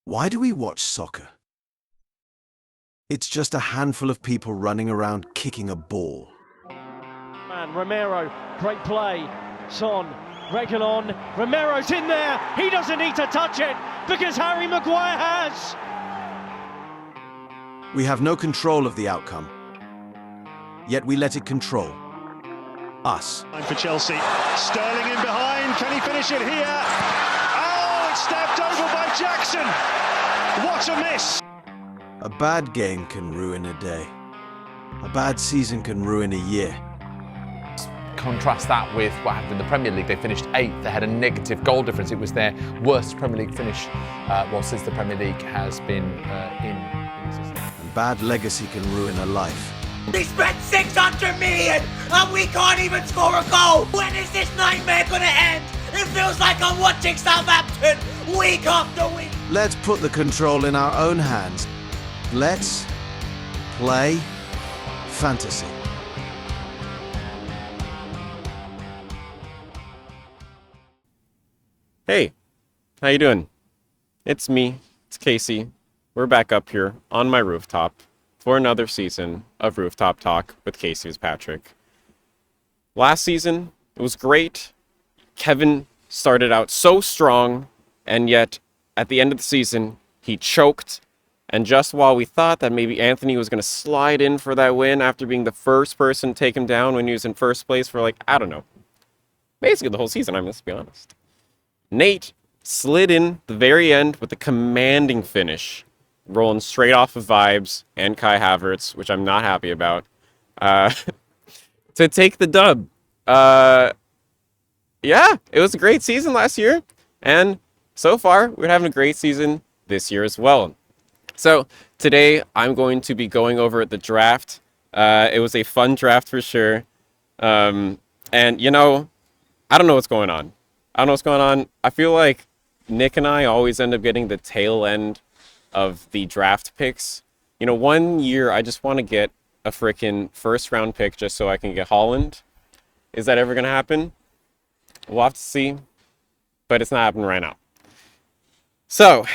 Why do we watch soccer? It's just a handful of people running around kicking a ball. Man, Romero, great play. Son, Reguilon, Romero's in there. He doesn't need to touch it because Harry Maguire has. We have no control of the outcome, yet we let it control us. Time for Chelsea. Sterling in behind. Can he finish it here? Oh, it's stepped over by Jackson. What a miss. A bad game can ruin a day. A bad season can ruin a year. Contrast that with what happened in the Premier League. They finished 8th. They had a negative goal difference. It was their worst Premier League finish since the Premier League has been in existence. And bad legacy can ruin a life. They spent 600 million and we can't even score a goal. When is this nightmare gonna end? It feels like I'm watching Southampton week after week. Let's put the control in our own hands. Let's play fantasy. Hey, how you doing? It's me, it's Casey. We're back up here on my rooftop for another season of Rooftop Talk with Casey Patrick. Last season, it was great. Kevin started out so strong, and yet at the end of the season, he choked. And just while we thought that maybe Anthony was going to slide in for that win after being the first person to take him down when he was in first place for basically the whole season, let's be honest. Nate slid in the very end with a commanding finish, rolling straight off of Vibes and Kai Havertz, which I'm not happy about, to take the dub. Yeah, it was a great season last year, and so far, we're having a great season this year as well. So, today, I'm going to be going over the draft. It was a fun draft for sure. And, I don't know what's going on. I feel like Nick and I always end up getting the tail end of the draft picks. One year I just want to get a freaking first round pick just so I can get Holland. Is that ever going to happen? We'll have to see, but it's not happening right now. So,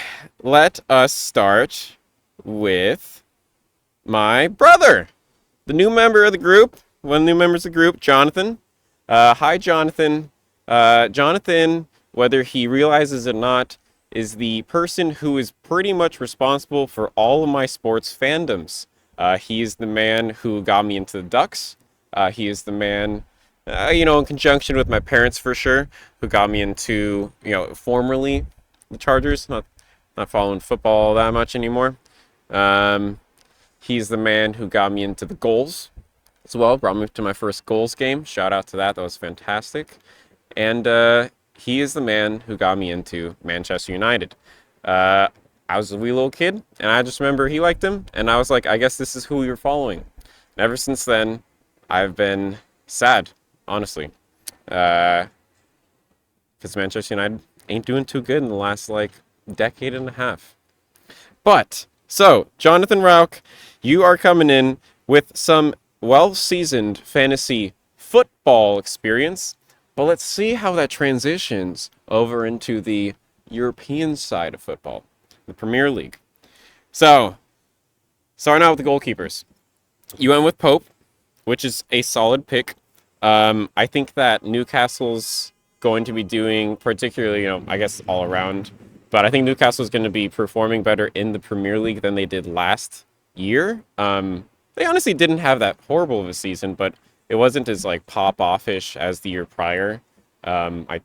let us start with my brother, the new member of the group, one of the new members of the group, Jonathan. Hi, Jonathan. Jonathan, whether he realizes it or not, is the person who is pretty much responsible for all of my sports fandoms. He is the man who got me into the Ducks. He is the man, in conjunction with my parents for sure, who got me into, formerly the Chargers, not following football that much anymore. He's the man who got me into the goals as well, brought me to my first goals game. Shout out to that was fantastic. And he is the man who got me into Manchester United. I was a wee little kid, and I just remember he liked him, and I was like, I guess this is who we were following. And ever since then, I've been sad, honestly. Because Manchester United ain't doing too good in the last, decade and a half. But, so, Jonathan Rauch, you are coming in with some well-seasoned fantasy football experience. But let's see how that transitions over into the European side of football, the Premier League. So, starting out with the goalkeepers. You went with Pope, which is a solid pick. I think that Newcastle's going to be doing, particularly, all around, but I think Newcastle's going to be performing better in the Premier League than they did last year. They honestly didn't have that horrible of a season, but it wasn't as pop-off-ish as the year prior. I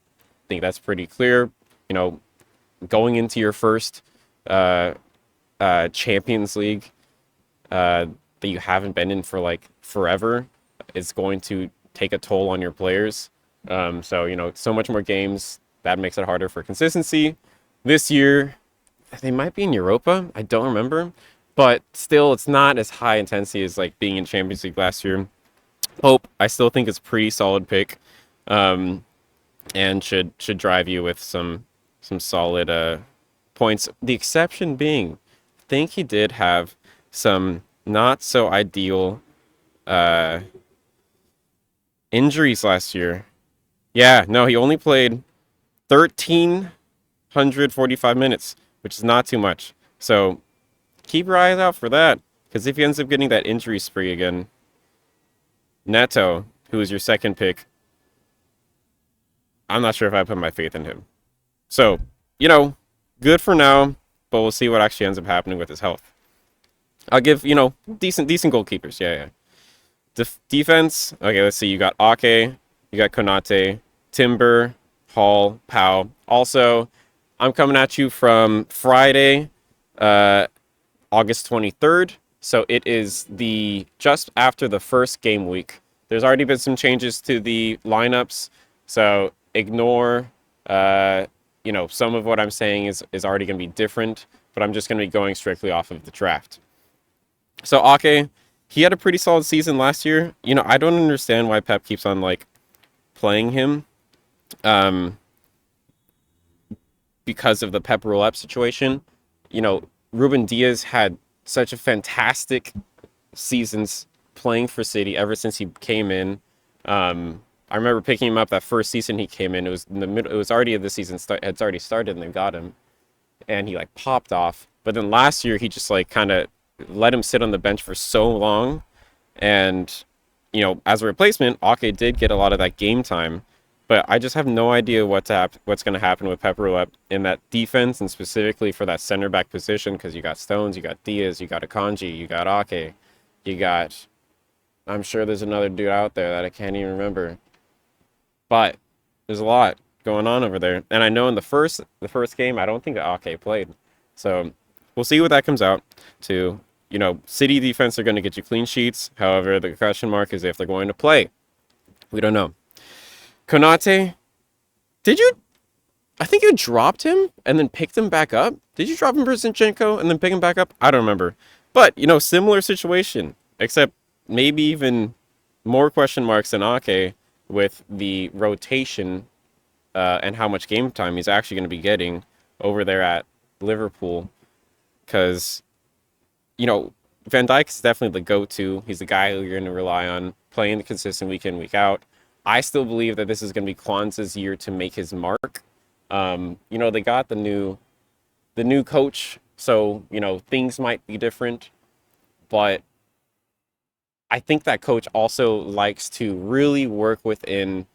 think that's pretty clear. Going into your first Champions League that you haven't been in for forever is going to take a toll on your players. So much more games, that makes it harder for consistency. This year, they might be in Europa. I don't remember. But still, it's not as high intensity as being in Champions League last year. Pope, I still think it's a pretty solid pick, and should drive you with some solid points. The exception being, I think he did have some not so ideal injuries last year. Yeah, no, he only played 1,345 minutes. which is not too much. So keep your eyes out for that, because if he ends up getting that injury spree again, Neto, who is your second pick, I'm not sure if I put my faith in him. So, good for now, but we'll see what actually ends up happening with his health. I'll give, decent goalkeepers. Yeah. Defense, okay, let's see. You got Ake, you got Konate, Timber, Hall, Pau. Also, I'm coming at you from Friday, August 23rd. So it is just after the first game week. There's already been some changes to the lineups, so ignore, some of what I'm saying is already going to be different, but I'm just going to be going strictly off of the draft. So Ake, he had a pretty solid season last year. I don't understand why Pep keeps on playing him, because of the Pep roll-up situation. Ruben Diaz had such a fantastic seasons playing for City ever since he came in. I remember picking him up that first season he came in. It was in the middle. It was already the season had already started, and they got him, and he popped off. But then last year he just kind of let him sit on the bench for so long, and as a replacement, Ake did get a lot of that game time. But I just have no idea what's going to happen with Pep Roulette in that defense, and specifically for that center back position, because you got Stones, you got Diaz, you got Akanji, you got Ake, you got, I'm sure there's another dude out there that I can't even remember. But there's a lot going on over there. And I know in the first game, I don't think Ake played. So we'll see what that comes out to. City defense are going to get you clean sheets. However, the question mark is if they're going to play. We don't know. Konate, I think you dropped him and then picked him back up. Did you drop him for Zinchenko and then pick him back up? I don't remember. But, similar situation, except maybe even more question marks than Ake with the rotation and how much game time he's actually going to be getting over there at Liverpool. Because, Van Dijk is definitely the go-to. He's the guy who you're going to rely on, playing consistent week in, week out. I still believe that this is going to be Kwanzaa's year to make his mark. They got the new coach, so, things might be different. But I think that coach also likes to really work within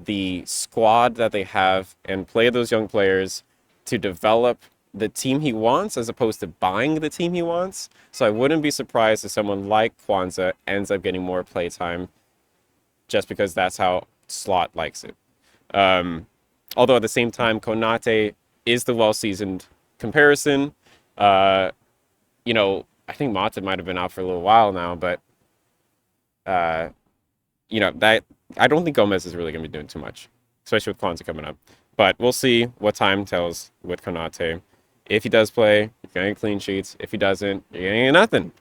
the squad that they have and play those young players to develop the team he wants as opposed to buying the team he wants. So I wouldn't be surprised if someone like Kwanzaa ends up getting more playtime just because that's how Slot likes it. Although at the same time, Konate is the well-seasoned comparison. I think Mata might have been out for a little while now, but that I don't think Gomez is really going to be doing too much, especially with Kwanzaa coming up. But we'll see what time tells with Konate. If he does play, you're getting clean sheets. If he doesn't, you're getting nothing.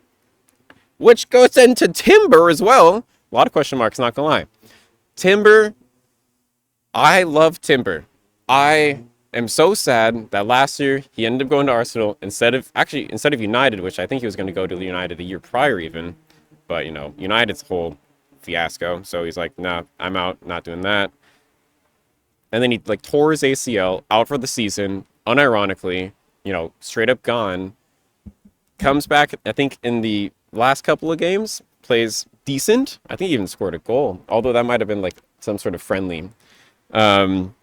Which goes into Timber as well. A lot of question marks, not gonna lie. Timber, I love Timber. I am so sad that last year he ended up going to Arsenal instead of United, which I think he was going to go to United the year prior even. But, United's whole fiasco. So he's like, nah, I'm out, not doing that. And then he tore his ACL out for the season, unironically, straight up gone. Comes back, I think, in the last couple of games, plays decent. I think he even scored a goal, although that might have been some sort of friendly. And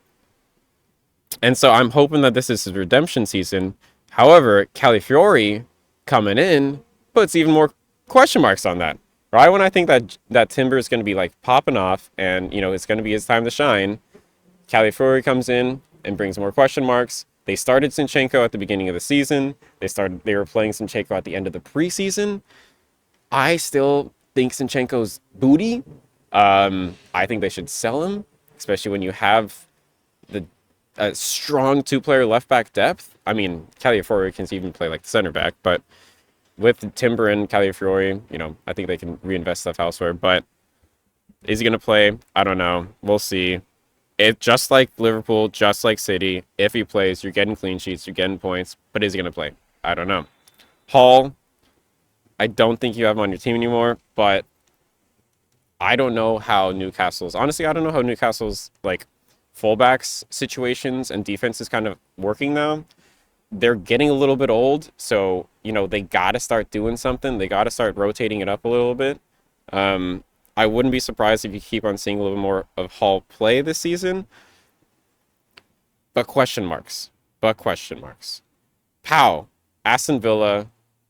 so I'm hoping that this is his redemption season. However, Calafiori coming in puts even more question marks on that. Right when I think that Timber is going to be popping off and it's going to be his time to shine, Calafiori comes in and brings more question marks. They started Zinchenko at the beginning of the season. They were playing Zinchenko at the end of the preseason. I still think Zinchenko's booty. I think they should sell him, especially when you have a strong two-player left-back depth. I mean, Calafiori can even play the center back, but with Timber and Calafiori, I think they can reinvest stuff elsewhere. But is he going to play? I don't know. We'll see. It just like Liverpool, just like City. If he plays, you're getting clean sheets, you're getting points. But is he going to play? I don't know. Hall, I don't think you have him on your team anymore, but I don't know how Newcastle's fullbacks situations and defense is kind of working now. they're getting a little bit old, so they got to start doing something. They got to start rotating it up a little bit. I wouldn't be surprised if you keep on seeing a little bit more of Hull play this season. But question marks. Pow, Aston Villa.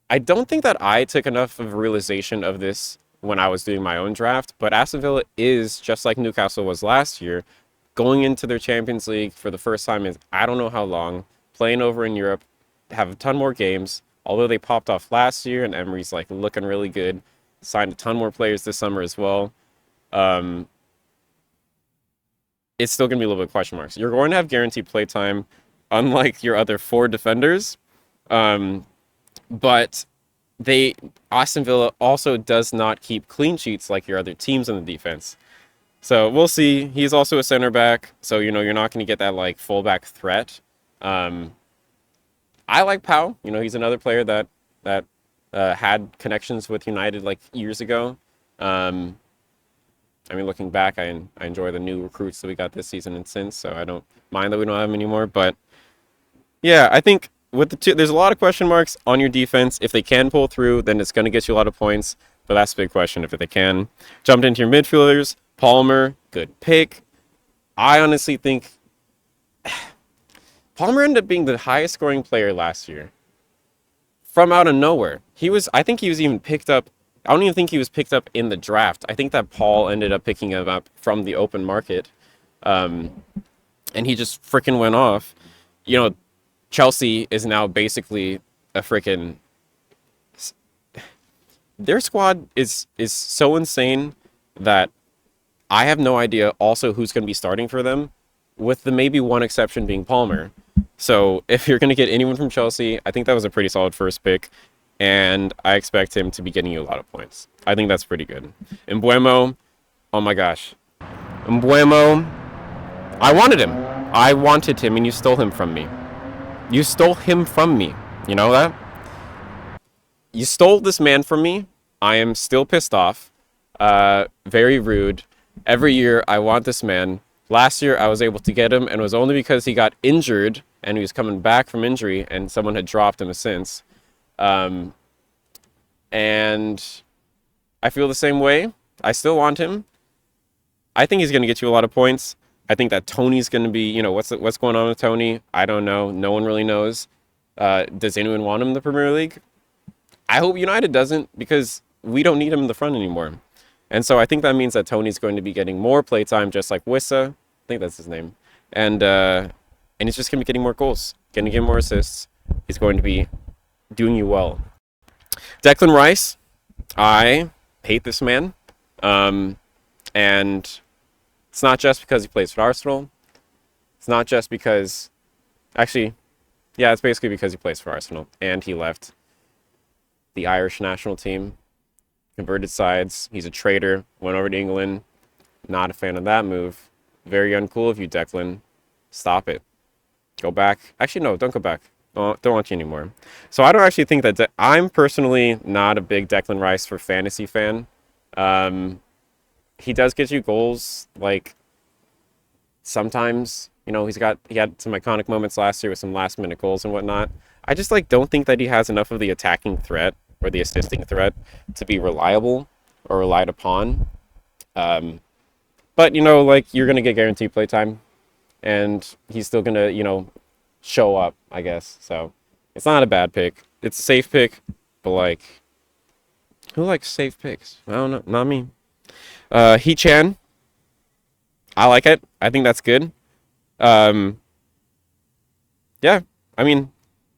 I don't think that I took enough of a realization of this when I was doing my own draft, but Aston Villa is, just like Newcastle was last year, going into their Champions League for the first time in I don't know how long, playing over in Europe, have a ton more games, although they popped off last year and Emery's like looking really good, signed a ton more players this summer as well. It's still going to be a little bit of question marks. You're going to have guaranteed play time, unlike your other 4 defenders. But Aston Villa also does not keep clean sheets like your other teams in the defense. So we'll see. He's also a center back, so you're not going to get that like fullback threat. I like Pau. He's another player that had connections with United like years ago. Looking back, I enjoy the new recruits that we got this season and since, so I don't mind that we don't have them anymore. But yeah, I think with the two, there's a lot of question marks on your defense. If they can pull through, then it's going to get you a lot of points. But that's a big question if they can. Jumped into your midfielders. Palmer, good pick. I honestly think Palmer ended up being the highest scoring player last year. From out of nowhere. I think he was even picked up. I don't even think he was picked up in the draft. I think that Paul ended up picking him up from the open market. And he just freaking went off. Chelsea is now basically a freaking... Their squad is so insane that I have no idea also who's going to be starting for them, with the maybe one exception being Palmer. So if you're going to get anyone from Chelsea, I think that was a pretty solid first pick, and I expect him to be getting you a lot of points. I think that's pretty good. Mbeumo, oh my gosh. Mbeumo, I wanted him, and you stole him from me. You stole him from me. You know that? You stole this man from me. I am still pissed off. Very rude. Every year, I want this man. Last year, I was able to get him, and it was only because he got injured, and he was coming back from injury, and someone had dropped him since. And I feel the same way. I still want him. I think he's going to get you a lot of points. I think that Tony's going to be, what's going on with Tony? I don't know. No one really knows. Does anyone want him in the Premier League? I hope United doesn't, because we don't need him in the front anymore. And so I think that means that Tony's going to be getting more playtime, just like Wissa. I think that's his name. And he's just going to be getting more goals, going to get more assists. He's going to be doing you well. Declan Rice, I hate this man. And it's not just because he plays for Arsenal. It's not just because... Actually, yeah, it's basically because he plays for Arsenal. And he left the Irish national team. Converted sides. He's a traitor. Went over to England. Not a fan of that move. Very uncool of you, Declan. Stop it. Go back. Actually, no, don't go back. Don't want you anymore. So I don't actually think that... I'm personally not a big Declan Rice for fantasy fan. He does get you goals, like, sometimes, he had some iconic moments last year with some last-minute goals and whatnot. I just, don't think that he has enough of the attacking threat or the assisting threat to be reliable or relied upon. But, you're going to get guaranteed playtime, and he's still going to, show up, I guess. So it's not a bad pick. It's a safe pick, but, who likes safe picks? I don't know. Not me. He-Chan. I like it. I think that's good. Yeah.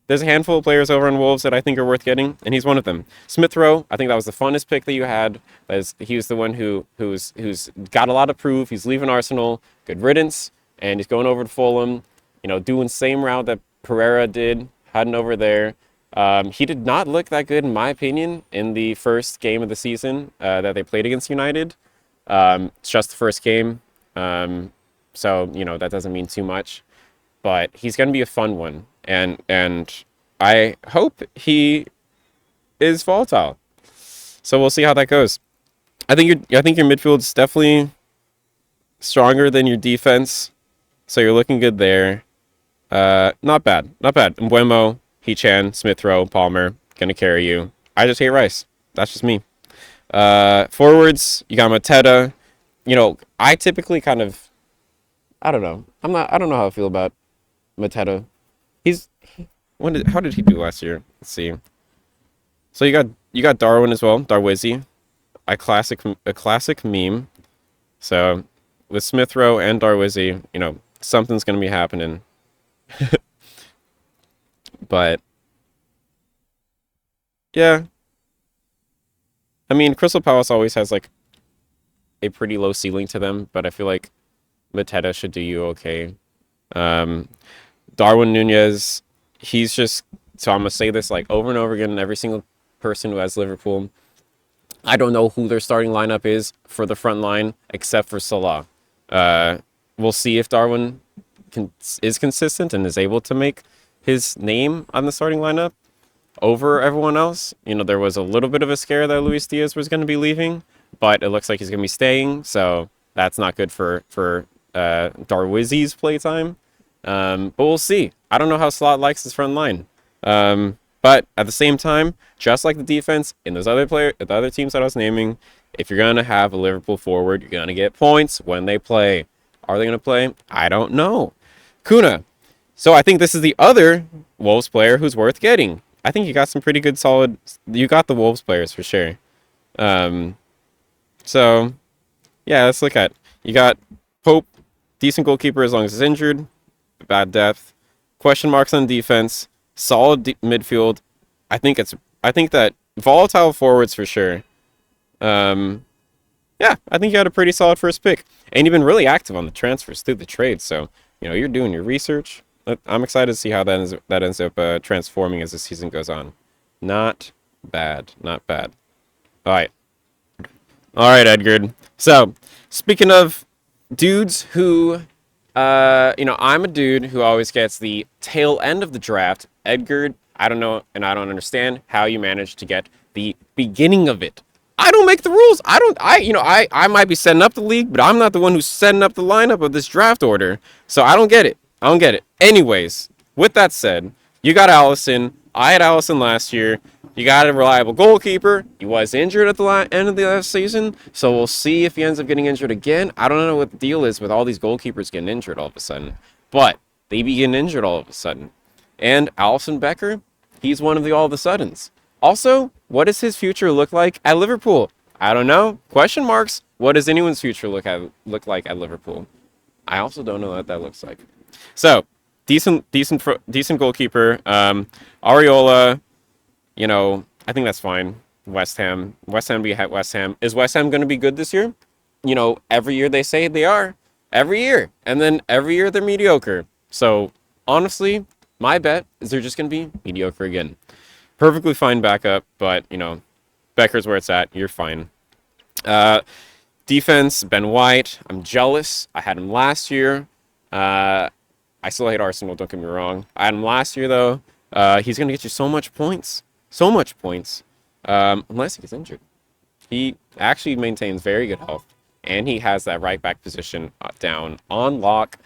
There's a handful of players over on Wolves that I think are worth getting, and he's one of them. Smith Rowe, I think that was the funnest pick that you had. He was the one who's got a lot of proof. He's leaving Arsenal. Good riddance. And he's going over to Fulham. Doing the same route that Pereira did, heading over there. He did not look that good, in my opinion, in the first game of the season that they played against United. It's just the first game, so that doesn't mean too much. But he's going to be a fun one, and I hope he is volatile. So we'll see how that goes. I think your midfield is definitely stronger than your defense, so you're looking good there. Not bad. Not bad. Mbuemo, Hee-chan, Smith Rowe, Palmer, gonna carry you. I just hate Rice. That's just me. Forwards, you got Mateta. You know, I typically kind of, I don't know. I don't know how I feel about Mateta. How did he do last year? Let's see. So you got Darwin as well, Darwizi, a classic meme. So with Smith Rowe and Darwizi, you know, something's gonna be happening. But yeah, I mean, Crystal Palace always has like a pretty low ceiling to them, but I feel like Mateta should do you okay. Darwin Nunez, he's just, so I'm gonna say this like over and over again, every single person who has Liverpool. I don't know who their starting lineup is for the front line except for Salah. We'll see if Darwin is consistent and is able to make his name on the starting lineup over everyone else. You know, there was a little bit of a scare that Luis Diaz was going to be leaving, but it looks like he's going to be staying, so that's not good for Darwizi's playtime. But we'll see. I don't know how Slot likes his front line. But at the same time, just like the defense in those the other teams that I was naming, if you're going to have a Liverpool forward, you're going to get points when they play. Are they going to play? I don't know. Kuna. So I think this is the other Wolves player who's worth getting. I think you got some pretty good solid... You got the Wolves players for sure. So, yeah, let's look at... You got Pope, decent goalkeeper as long as he's injured. Bad depth. Question marks on defense. Solid midfield. I think that volatile forwards for sure. Yeah, I think you had a pretty solid first pick. And you've been really active on the transfers through the trade. So, you know, you're doing your research. I'm excited to see how that ends up transforming as the season goes on. Not bad. Not bad. All right. All right, Edgard. So, speaking of dudes who, you know, I'm a dude who always gets the tail end of the draft. Edgard, I don't know, and I don't understand how you manage to get the beginning of it. I don't make the rules. I might be setting up the league, but I'm not the one who's setting up the lineup of this draft order. So I don't get it. Anyways, with that said, you got Allison. I had Allison last year. You got a reliable goalkeeper. He was injured at the end of the last season, so we'll see if he ends up getting injured again. I don't know what the deal is with all these goalkeepers getting injured all of a sudden, but they be getting injured all of a sudden. And Alisson Becker, he's one of the all of a suddens. Also, what does his future look like at Liverpool? I don't know. Question marks. What does anyone's future look like at Liverpool? I also don't know what that looks like. So, decent goalkeeper. Areola, you know, I think that's fine. West Ham be at West Ham. Is West Ham going to be good this year? You know, every year they say they are. Every year. And then every year they're mediocre. So, honestly, my bet is they're just going to be mediocre again. Perfectly fine backup, but, you know, Becker's where it's at. You're fine. Defense, Ben White. I'm jealous. I had him last year. I still hate Arsenal, don't get me wrong. I had him last year, though. He's going to get you so much points. So much points. Unless he gets injured. He actually maintains very good health. And he has that right back position down on lock.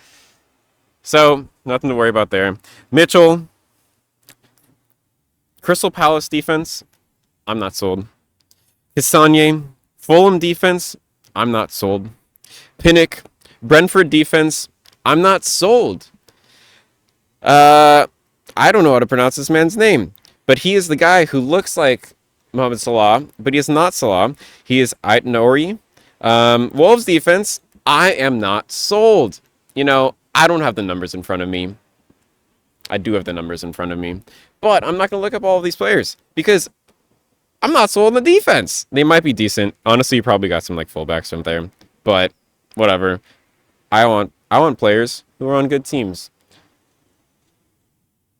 So, nothing to worry about there. Mitchell. Crystal Palace defense. I'm not sold. Hisanye. Fulham defense. I'm not sold. Pinnock. Brentford defense. I'm not sold. I don't know how to pronounce this man's name. But he is the guy who looks like Mohamed Salah, but he is not Salah. He is Ait Nouri. Wolves defense, I am not sold. You know, I don't have the numbers in front of me. I do have the numbers in front of me. But I'm not going to look up all of these players because I'm not sold on the defense. They might be decent. Honestly, you probably got some like fullbacks from there. But whatever. I want players who are on good teams.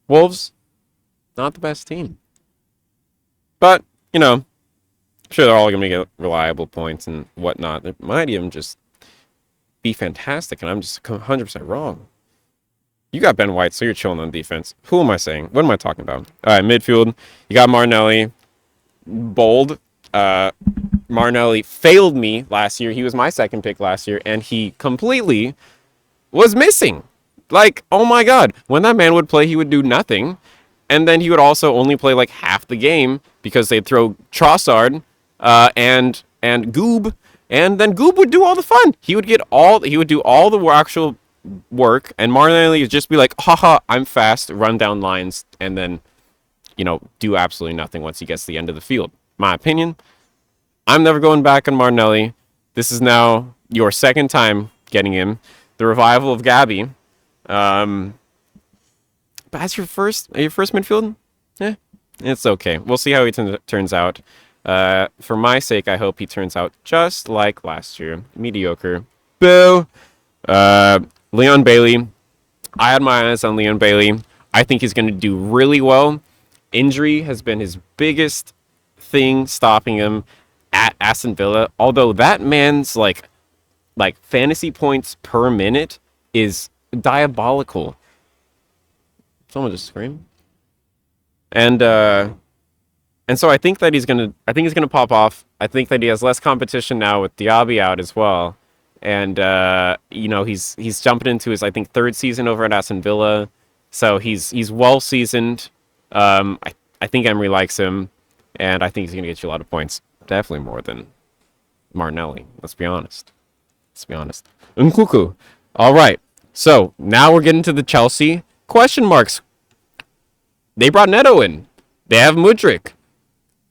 Wolves, not the best team. But, you know, I'm sure they're all going to get reliable points and whatnot. They might even just be fantastic, and I'm just 100% wrong. You got Ben White, so you're chilling on defense. Who am I saying? What am I talking about? All right, midfield. You got Martinelli. Bold. Martinelli failed me last year. He was my second pick last year, and he completely was missing. Like, oh my God, when that man would play, he would do nothing. And then he would also only play like half the game because they'd throw Trossard and Goob, and then Goob would do all the fun. He would do all the actual work, and Martinelli would just be like, haha, I'm fast, run down lines, and then, do absolutely nothing once he gets to the end of the field. My opinion, I'm never going back on Martinelli. This is now your second time getting him. The revival of Gabby. But as your first midfield, it's okay. We'll see how he turns out. For my sake, I hope he turns out just like last year. Mediocre. Boo! Leon Bailey. I had my eyes on Leon Bailey. I think he's going to do really well. Injury has been his biggest thing stopping him at Aston Villa. Although that man's like fantasy points per minute is diabolical. Someone just screamed. And so I think he's gonna pop off. I think that he has less competition now with Diaby out as well. And he's jumping into his, I think, third season over at Aston Villa. So he's well seasoned. I think Emery likes him, and I think he's gonna get you a lot of points. Definitely more than Martinelli. Let's be honest. Nkunku. All right. So now we're getting to the Chelsea question marks. They brought Neto in. They have Mudryk.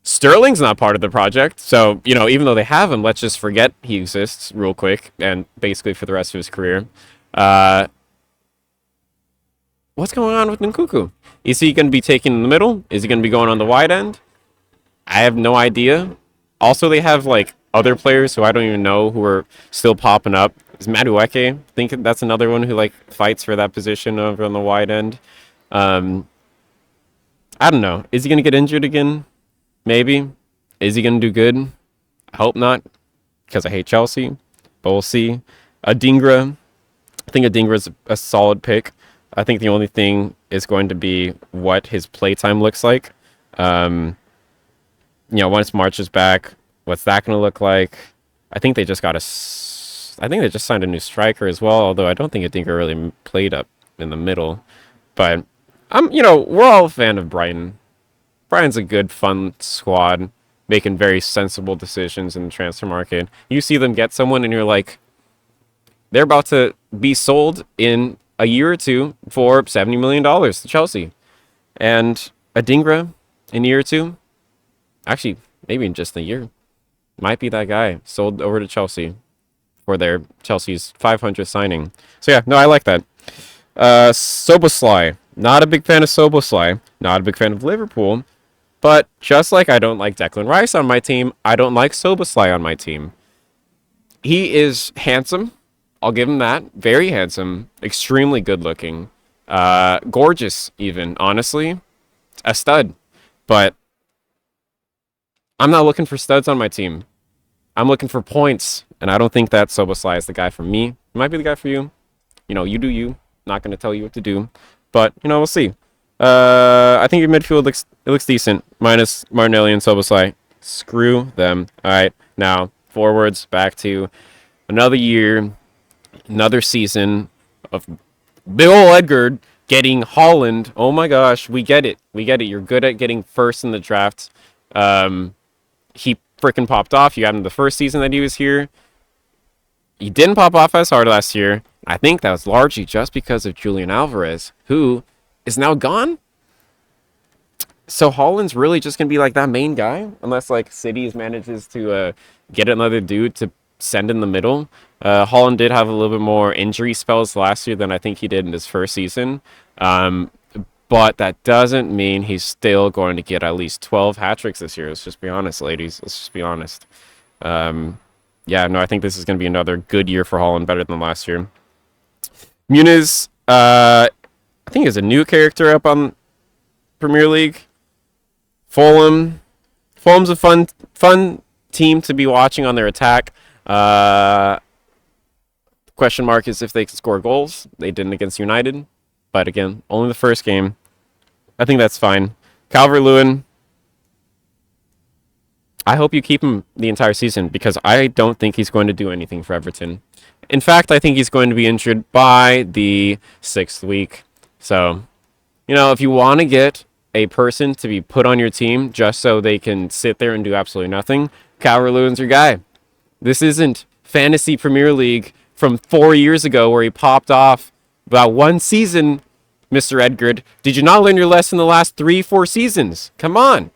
Sterling's not part of the project. So, even though they have him, let's just forget he exists real quick and basically for the rest of his career. What's going on with Nkunku? Is he going to be taken in the middle? Is he going to be going on the wide end? I have no idea. Also, they have other players who I don't even know who are still popping up. Is Madueke? I think that's another one who fights for that position over on the wide end. I don't know. Is he going to get injured again? Maybe. Is he going to do good? I hope not, because I hate Chelsea. But we'll see. Adingra. I think Adingra is a solid pick. I think the only thing is going to be what his playtime looks like. Once March is back, what's that going to look like? I think they just signed a new striker as well, although I don't think Adingra really played up in the middle. But we're all a fan of Brighton. Brighton's a good, fun squad, making very sensible decisions in the transfer market. You see them get someone, and you're like, they're about to be sold in a year or two for $70 million to Chelsea. And Adingra, in a year or two, actually, maybe in just a year, might be that guy sold over to Chelsea for their Chelsea's 500th signing. So yeah, no, I like that. Soboslai. Not a big fan of Soboslai. Not a big fan of Liverpool. But just like I don't like Declan Rice on my team, I don't like Soboslai on my team. He is handsome. I'll give him that. Very handsome. Extremely good looking. Gorgeous, even, honestly. A stud. But I'm not looking for studs on my team. I'm looking for points. And I don't think that Soboslai is the guy for me. He might be the guy for you. You do you. Not going to tell you what to do. But, we'll see. I think your midfield looks decent. Minus Martinelli and Soboslai. Screw them. All right. Now, forwards, back to another year. Another season of big ol' Edgard getting Haaland. Oh my gosh, we get it. You're good at getting first in the draft. He freaking popped off. You got him the first season that he was here. He didn't pop off as hard last year. I think that was largely just because of Julian Alvarez, who is now gone. So Haaland's really just going to be that main guy, unless Cities manages to get another dude to send in the middle. Haaland did have a little bit more injury spells last year than I think he did in his first season. But that doesn't mean he's still going to get at least 12 hat-tricks this year. Let's just be honest, ladies. Let's just be honest. I think this is going to be another good year for Haaland, better than last year. Muniz, I think is a new character up on Premier League. Fulham's a fun team to be watching on their attack. Question mark is if they can score goals. They didn't against United, but again, only the first game. I think that's fine. Calvert-Lewin, I hope you keep him the entire season because I don't think he's going to do anything for Everton. In fact, I think he's going to be injured by the 6th week. So, if you want to get a person to be put on your team just so they can sit there and do absolutely nothing, Calvert-Lewin's your guy. This isn't Fantasy Premier League from 4 years ago where he popped off about one season, Mr. Edgard. Did you not learn your lesson the last 3-4 seasons? Come on.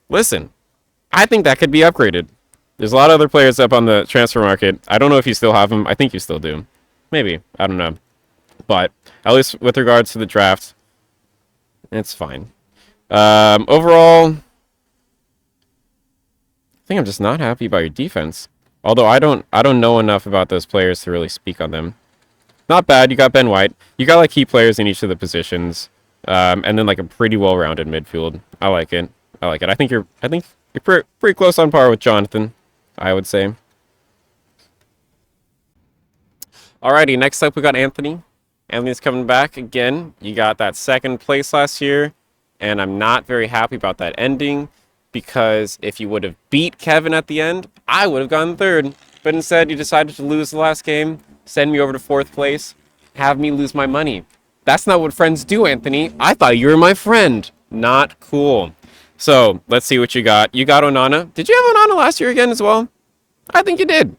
Listen, I think that could be upgraded. There's a lot of other players up on the transfer market. I don't know if you still have them. I think you still do. Maybe. I don't know. But at least with regards to the draft, it's fine. Overall, I think I'm just not happy about your defense. Although I don't know enough about those players to really speak on them. Not bad. You got Ben White. You got like key players in each of the positions, and then like a pretty well-rounded midfield. I like it. I think you're pretty close on par with Jonathan, I would say. Alrighty, next up we got Anthony. Anthony's coming back again. You got that 2nd place last year, and I'm not very happy about that ending, because if you would have beat Kevin at the end, I would have gone 3rd. But instead, you decided to lose the last game, send me over to 4th place, have me lose my money. That's not what friends do, Anthony. I thought you were my friend. Not cool. So, let's see what you got. You got Onana. Did you have Onana last year again as well? I think you did.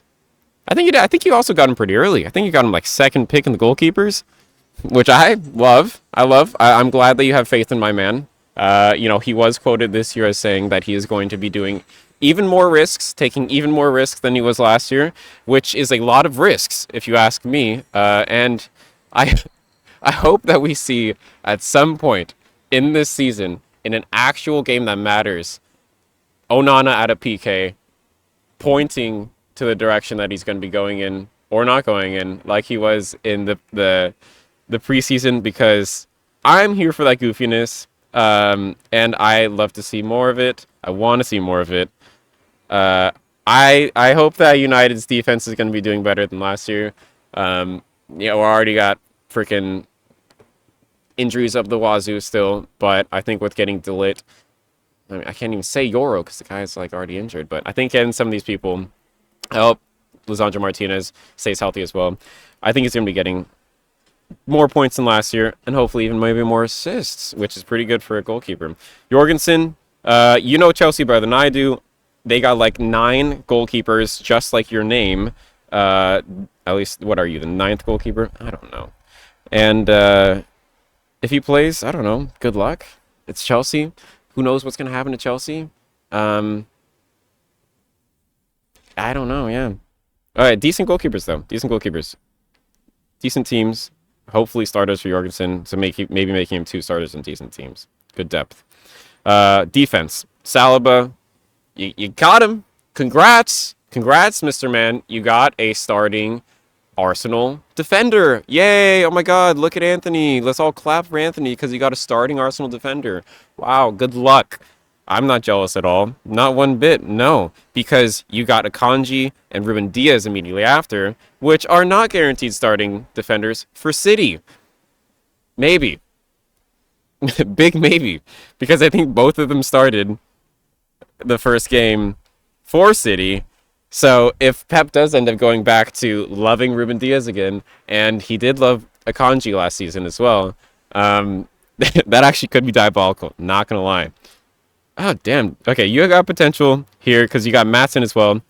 I think you also got him pretty early. I think you got him like 2nd pick in the goalkeepers, which I love. I'm glad that you have faith in my man. He was quoted this year as saying that he is going to be doing even more risks, taking even more risks than he was last year, which is a lot of risks, if you ask me. And I hope that we see at some point in this season, in an actual game that matters, Onana at a PK, pointing to the direction that he's going to be going in or not going in, like he was in the preseason, because I'm here for that goofiness. And I love to see more of it. I want to see more of it. I hope that United's defense is going to be doing better than last year. We already got freaking injuries up the wazoo still, but I think with getting Delit, I can't even say Euro because the guy's like already injured, but I think getting some of these people, I hope Lisandro Martinez stays healthy as well. I think he's going to be getting more points than last year, and hopefully even maybe more assists, which is pretty good for a goalkeeper. Jorgensen, you know Chelsea better than I do. They got like 9 goalkeepers, just like your name. At least, what are you, the 9th goalkeeper? I don't know. And if he plays, I don't know. Good luck. It's Chelsea. Who knows what's going to happen to Chelsea? I don't know, yeah. All right, decent goalkeepers, though. Decent goalkeepers. Decent teams. Hopefully starters for Jorgensen, so maybe making him 2 starters in decent teams. Good depth. Defense. Saliba, you got him. Congrats, Mr. Man. You got a starting Arsenal defender. Yay! Oh my God! Look at Anthony. Let's all clap for Anthony because he got a starting Arsenal defender. Wow! Good luck. I'm not jealous at all. Not one bit. No, because you got Akanji and Ruben Diaz immediately after, which are not guaranteed starting defenders for City. Maybe. Big maybe. Because I think both of them started the first game for City. So if Pep does end up going back to loving Ruben Diaz again, and he did love Akanji last season as well, that actually could be diabolical. Not going to lie. Oh, damn. Okay, you got potential here because you got Maatsen as well.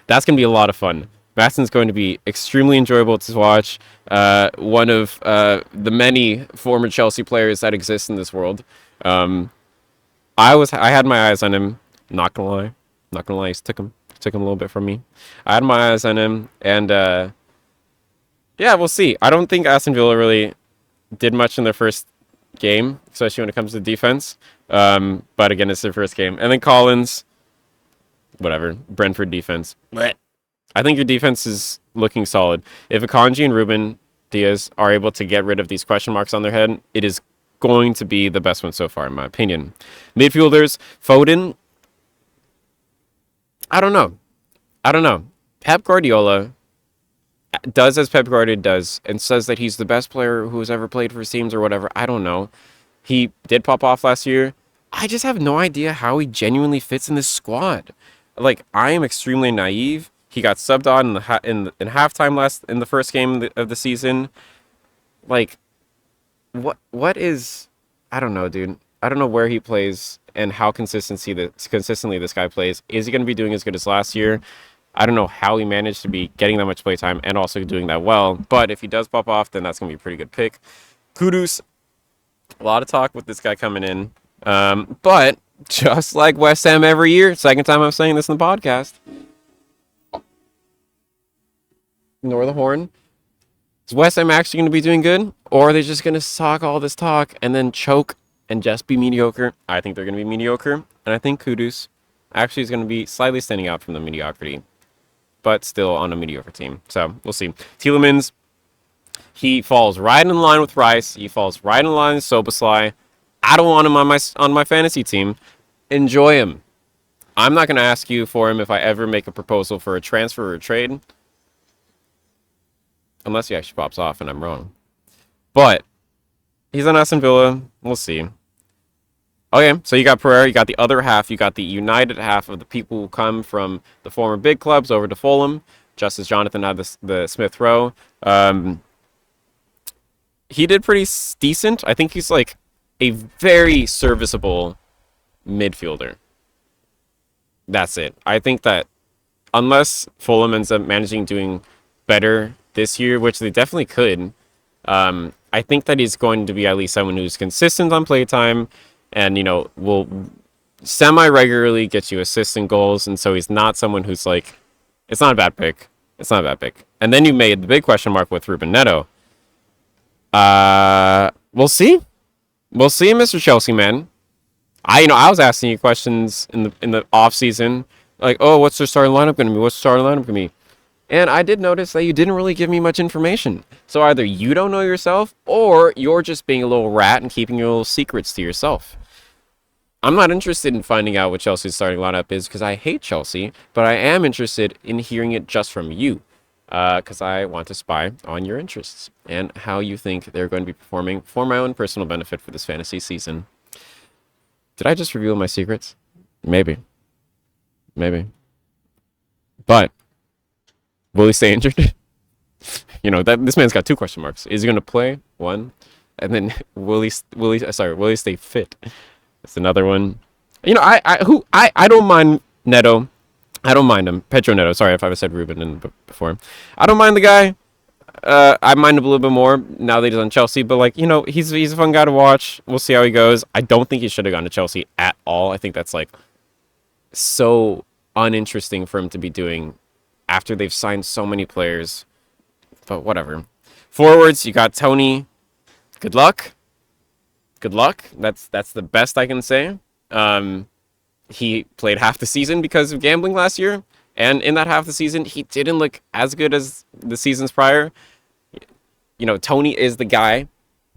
That's going to be a lot of fun. Maatsen's going to be extremely enjoyable to watch. One of the many former Chelsea players that exist in this world. I had my eyes on him. Not gonna lie. He took him a little bit from me. I had my eyes on him, and yeah, we'll see. I don't think Aston Villa really did much in their first game, especially when it comes to defense. But again, it's their first game. And then Collins, whatever, Brentford defense. Blech. I think your defense is looking solid. If Akanji and Ruben Diaz are able to get rid of these question marks on their head, it is going to be the best one so far, in my opinion. Midfielders, Foden. I don't know. Pep Guardiola does as Pep Guardiola does and says that he's the best player who's ever played for his teams or whatever. I don't know. He did pop off last year. I just have no idea how he genuinely fits in this squad. Like, I am extremely naive. He got subbed on in halftime in the first game of the season. Like, what is? I don't know, dude. I don't know where he plays and how consistently this guy plays. Is he going to be doing as good as last year? I don't know how he managed to be getting that much playtime and also doing that well. But if he does pop off, then that's going to be a pretty good pick. Kudus, a lot of talk with this guy coming in. But just like West Ham every year, second time I'm saying this in the podcast, ignore the horn. Is West Ham actually going to be doing good? Or are they just going to talk all this talk and then choke and just be mediocre? I think they're going to be mediocre. And I think Kudus actually is going to be slightly standing out from the mediocrity, but still on a mediocre team. So we'll see. Tielemans, he falls right in line with Rice. He falls right in line with Soboslai. I don't want him on my fantasy team. Enjoy him. I'm not going to ask you for him if I ever make a proposal for a transfer or a trade. Unless he actually pops off and I'm wrong. But he's on Aston Villa. We'll see. Okay, so you got Pereira. You got the other half. You got the united half of the people who come from the former big clubs over to Fulham. Just as Jonathan had the Smith Rowe. He did pretty decent. I think he's like a very serviceable midfielder. That's it. I think that unless Fulham ends up doing better this year, which they definitely could, I think that he's going to be at least someone who's consistent on playtime and, will semi-regularly get you assists and goals. And so he's not someone who's like, it's not a bad pick. It's not a bad pick. And then you made the big question mark with Ruben Neto. We'll see. We'll see, Mr. Chelsea man. I was asking you questions in the off season, like, oh, what's their starting lineup going to be? What's the starting lineup going to be? And I did notice that you didn't really give me much information. So either you don't know yourself, or you're just being a little rat and keeping your little secrets to yourself. I'm not interested in finding out what Chelsea's starting lineup is because I hate Chelsea, but I am interested in hearing it just from you because I want to spy on your interests and how you think they're going to be performing for my own personal benefit for this fantasy season. Did I just reveal my secrets? Maybe. But will he stay injured? This man's got two question marks. Is he going to play? One. And then will he stay fit? That's another one. I don't mind Neto. I don't mind him. Pedro Neto. Sorry if I said Ruben before. I don't mind the guy. I mind him a little bit more now that he's on Chelsea. But he's a fun guy to watch. We'll see how he goes. I don't think he should have gone to Chelsea at all. I think that's so uninteresting for him to be doing after they've signed so many players. But whatever. Forwards, you got Tony. Good luck. That's the best I can say. He played half the season because of gambling last year. And in that half the season, he didn't look as good as the seasons prior. Tony is the guy.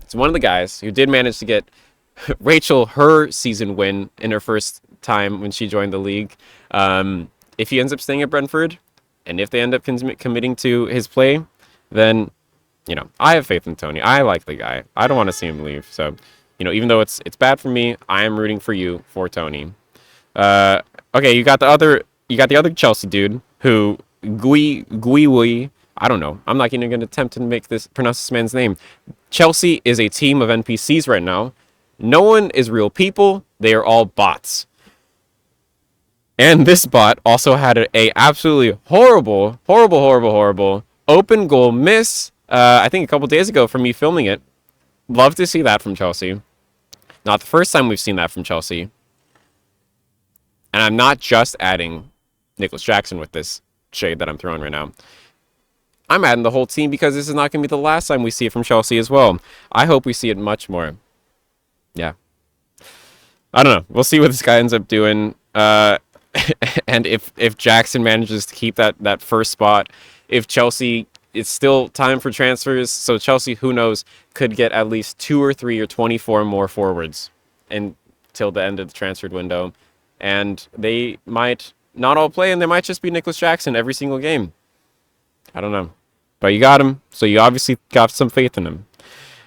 It's one of the guys who did manage to get Rachel her season win in her first time when she joined the league. If he ends up staying at Brentford, and if they end up committing to his play, then, I have faith in Tony. I like the guy. I don't want to see him leave. So, even though it's bad for me, I am rooting for you for Tony. Okay, you got the other Chelsea dude who Gui. I don't know. I'm not even going to attempt to pronounce this man's name. Chelsea is a team of NPCs right now. No one is real people. They are all bots. And this bot also had a absolutely horrible open goal miss. I think a couple days ago from me filming it. Love to see that from Chelsea. Not the first time we've seen that from Chelsea. And I'm not just adding Nicholas Jackson with this shade that I'm throwing right now. I'm adding the whole team because this is not going to be the last time we see it from Chelsea as well. I hope we see it much more. Yeah. I don't know. We'll see what this guy ends up doing. And if Jackson manages to keep that first spot, if Chelsea, it's still time for transfers. So Chelsea, who knows, could get at least 2 or 3 or 24 more forwards until the end of the transfer window. And they might not all play, and there might just be Nicholas Jackson every single game. I don't know. But you got him, so you obviously got some faith in him.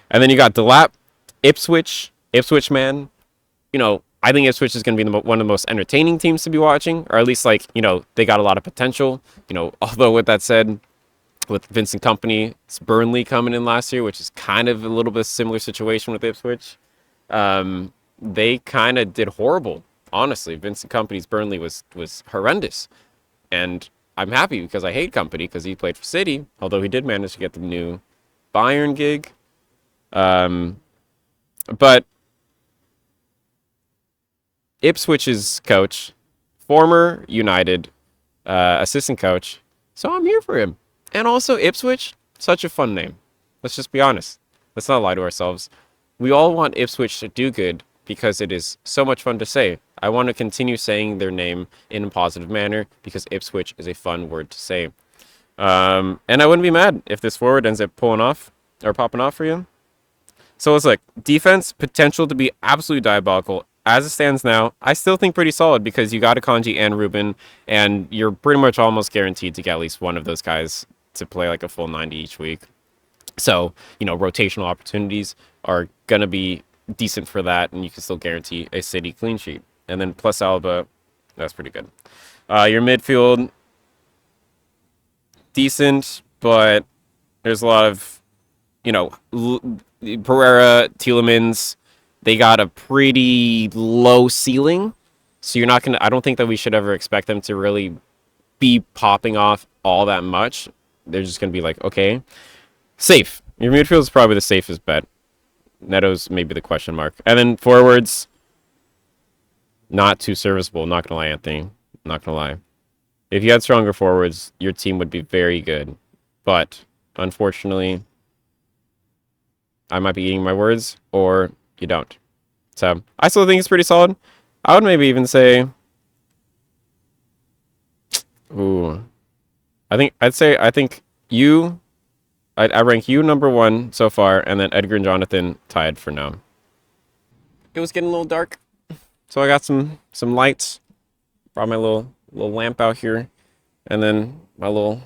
And then you got Delap, Ipswich man. I think Ipswich is going to be one of the most entertaining teams to be watching, or at least like, they got a lot of potential. Although with that said, with Vincent Kompany, it's Burnley coming in last year, which is kind of a little bit similar situation with Ipswich. They kind of did horrible, honestly. Vincent Kompany's Burnley was horrendous. And I'm happy because I hate Kompany because he played for City, although he did manage to get the new Bayern gig. But Ipswich's coach, former United assistant coach, so I'm here for him. And also Ipswich, such a fun name. Let's just be honest. Let's not lie to ourselves. We all want Ipswich to do good because it is so much fun to say. I want to continue saying their name in a positive manner because Ipswich is a fun word to say. And I wouldn't be mad if this forward ends up popping off for you. So it's like defense potential to be absolutely diabolical. As it stands now, I still think pretty solid because you got Akanji and Ruben, and you're pretty much almost guaranteed to get at least one of those guys to play like a full 90 each week. So, rotational opportunities are going to be decent for that, and you can still guarantee a City clean sheet. And then plus Alba, that's pretty good. Your midfield, decent, but there's a lot of, Pereira, Tielemans, they got a pretty low ceiling. So I don't think that we should ever expect them to really be popping off all that much. They're just going to be like, okay. Safe. Your midfield is probably the safest bet. Neto's maybe the question mark. And then forwards, not too serviceable. Not going to lie, Anthony. Not going to lie. If you had stronger forwards, your team would be very good. But, unfortunately, I might be eating my words, or you don't. So, I still think it's pretty solid. I would maybe even say... Ooh. I think you... I rank you number 1 so far, and then Edgar and Jonathan tied for now. It was getting a little dark, so I got some lights. Brought my little lamp out here, and then my little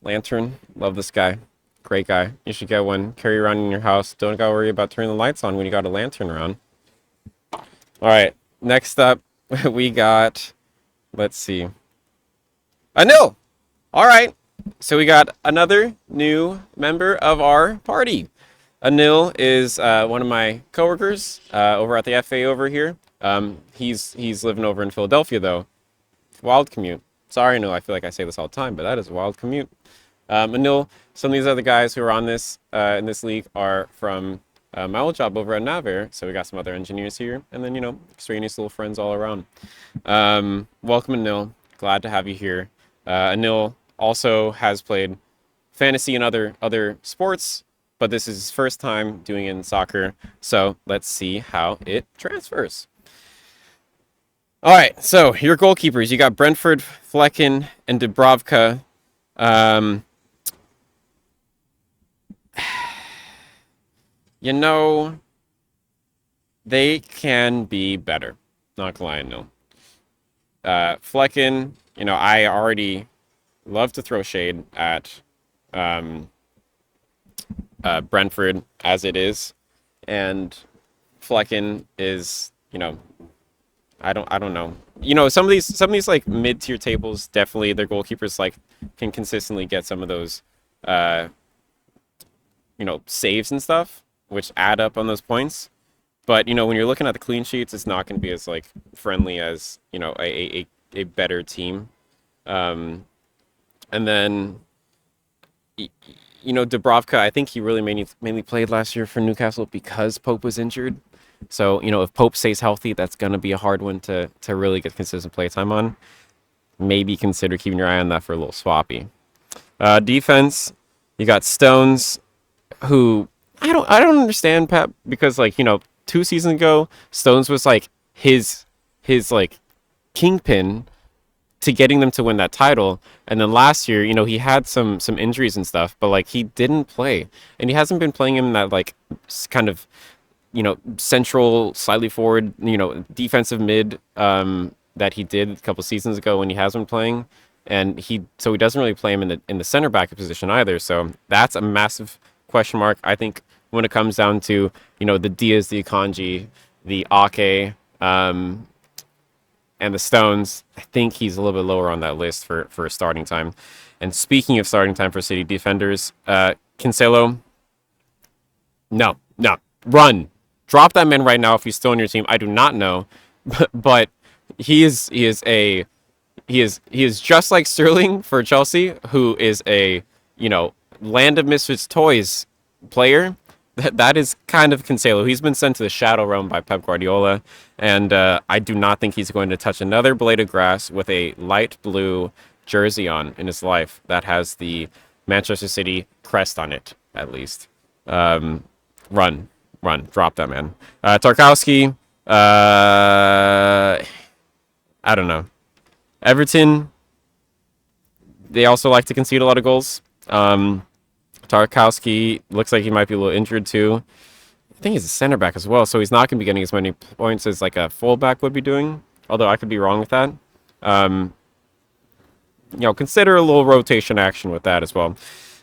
lantern. Love this guy. Great guy. You should get one. Carry around in your house. Don't gotta worry about turning the lights on when you got a lantern around. All right. Next up, we got... Let's see. Anil! All right. So we got another new member of our party. Anil is one of my coworkers over at the FA over here. He's living over in Philadelphia, though. Wild commute. Sorry, Anil, I feel like I say this all the time, but that is a wild commute. Anil, some of these other guys who are on this in this league are from my old job over at Naver. So we got some other engineers here, and then extraneous little friends all around. Welcome, Anil. Glad to have you here. Anil also has played fantasy and other sports, but this is his first time doing it in soccer. So let's see how it transfers. All right, so your goalkeepers, you got Brentford, Flecken, and Dubravka. They can be better. Not gonna lie, no. Flecken, I already love to throw shade at Brentford as it is, and Flecken is, I don't know. Some of these like mid-tier tables, definitely their goalkeepers like can consistently get some of those saves and stuff, which add up on those points. But when you're looking at the clean sheets, it's not going to be as like friendly as a better team. And then, Dubravka, I think he really mainly played last year for Newcastle because Pope was injured. So, if Pope stays healthy, that's going to be a hard one to really get consistent play time on. Maybe consider keeping your eye on that for a little swappy. Defense, you got Stones, who I don't understand, Pep, because 2 seasons ago, Stones was like his like kingpin to getting them to win that title. And then last year, he had some injuries and stuff, but like he didn't play, and he hasn't been playing in that like kind of central, slightly forward, defensive mid that he did a couple seasons ago when he has been playing, and he doesn't really play him in the center back position either. So that's a massive question mark, I think, when it comes down to the Diaz, the Akanji, the Ake, And the Stones, I think he's a little bit lower on that list for starting time. And speaking of starting time for City defenders, Cancelo, no, run. Drop that man right now if he's still on your team. I do not know, but he is just like Sterling for Chelsea, who is a, land of misfits toys player. That is kind of Cancelo. He's been sent to the shadow realm by Pep Guardiola, and I do not think he's going to touch another blade of grass with a light blue jersey on in his life that has the Manchester City crest on it, at least. Run, drop that man. Tarkowski, I don't know. Everton, they also like to concede a lot of goals. Tarkowski looks like he might be a little injured too. I think he's a center back as well, so he's not going to be getting as many points as like a fullback would be doing. Although I could be wrong with that. Consider a little rotation action with that as well.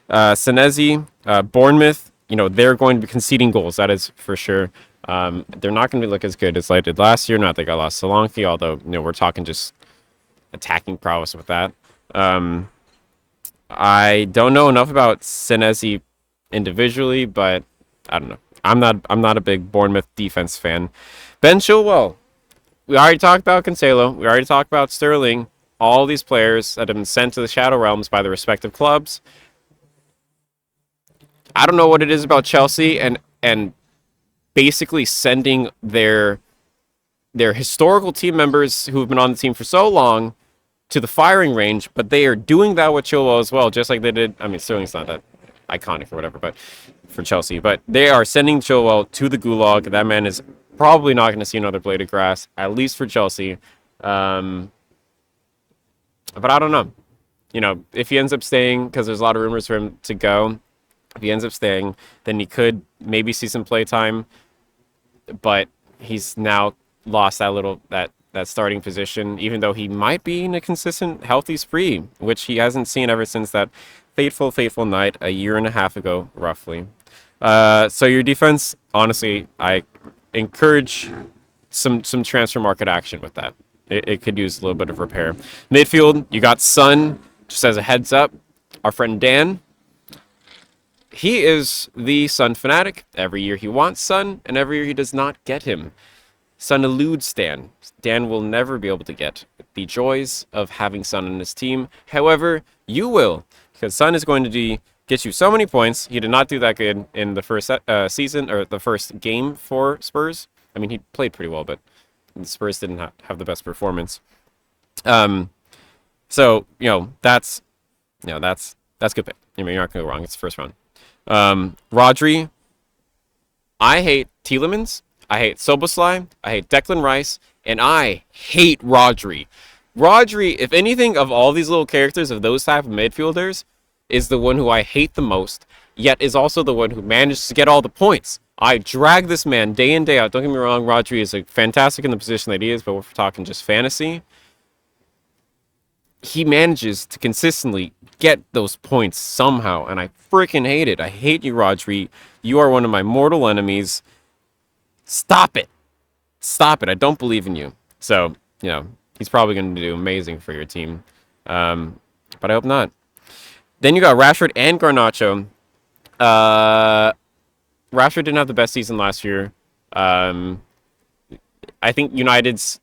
Senesi, Bournemouth, they're going to be conceding goals. That is for sure. They're not going to look as good as they did last year. Not that I lost Solanke, although we're talking just attacking prowess with that. I don't know enough about Senesi individually, but I don't know. I'm not a big Bournemouth defense fan. Ben Chilwell. We already talked about Cancelo. We already talked about Sterling. All these players that have been sent to the Shadow Realms by the respective clubs. I don't know what it is about Chelsea and basically sending their historical team members who have been on the team for so long to the firing range, but they are doing that with Chilwell as well, just like they did. I mean, Sterling's not that iconic or whatever, but for Chelsea, but they are sending Chilwell to the gulag. That man is probably not going to see another blade of grass, at least for Chelsea. But I don't know. If he ends up staying, because there's a lot of rumors for him to go, if he ends up staying, then he could maybe see some play time, but he's now lost that starting position, even though he might be in a consistent healthy spree, which he hasn't seen ever since that fateful night a year and a half ago, roughly. So your defense, honestly, I encourage some transfer market action with that. It could use a little bit of repair. Midfield, you got Son, just as a heads up. Our friend Dan, he is the Son fanatic. Every year he wants Son, and every year he does not get him. Son eludes Dan. Dan will never be able to get the joys of having Son on his team. However, you will, because Son is going to get you so many points. He did not do that good in the first season, or the first game for Spurs. I mean, he played pretty well, but the Spurs didn't have the best performance. So that's good pick. You're not going to go wrong. It's the first round. Rodri. I hate Tielemans. I hate Soboslai, I hate Declan Rice, and I hate Rodri. Rodri, if anything, of all these little characters of those type of midfielders, is the one who I hate the most, yet is also the one who manages to get all the points. I drag this man day in, day out. Don't get me wrong, Rodri is fantastic in the position that he is, but if we're talking just fantasy, he manages to consistently get those points somehow, and I freaking hate it. I hate you, Rodri. You are one of my mortal enemies. Stop it. I don't believe in you. So, he's probably going to do amazing for your team. But I hope not. Then you got Rashford and Garnacho. Rashford didn't have the best season last year. I think United's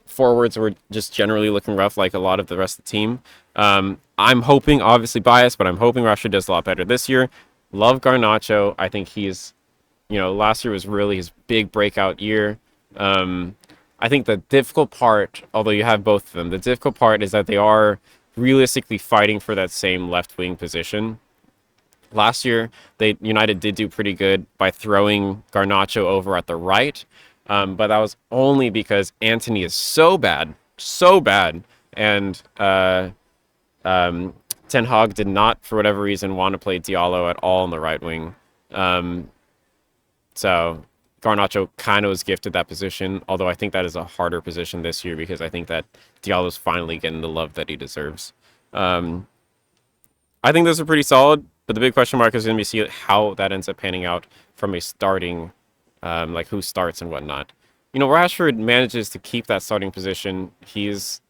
forwards were just generally looking rough like a lot of the rest of the team. I'm hoping, obviously biased, but I'm hoping Rashford does a lot better this year. Love Garnacho. I think he's last year was really his big breakout year. I think the difficult part, although you have both of them, the difficult part is that they are realistically fighting for that same left wing position. Last year, United did do pretty good by throwing Garnacho over at the right, but that was only because Antony is so bad, and Ten Hag did not, for whatever reason, want to play Diallo at all on the right wing. So Garnacho kind of was gifted that position, although I think that is a harder position this year because I think that Diallo's finally getting the love that he deserves. I think those are pretty solid, but the big question mark is going to be see how that ends up panning out from a starting, like who starts and whatnot. Rashford manages to keep that starting position. He's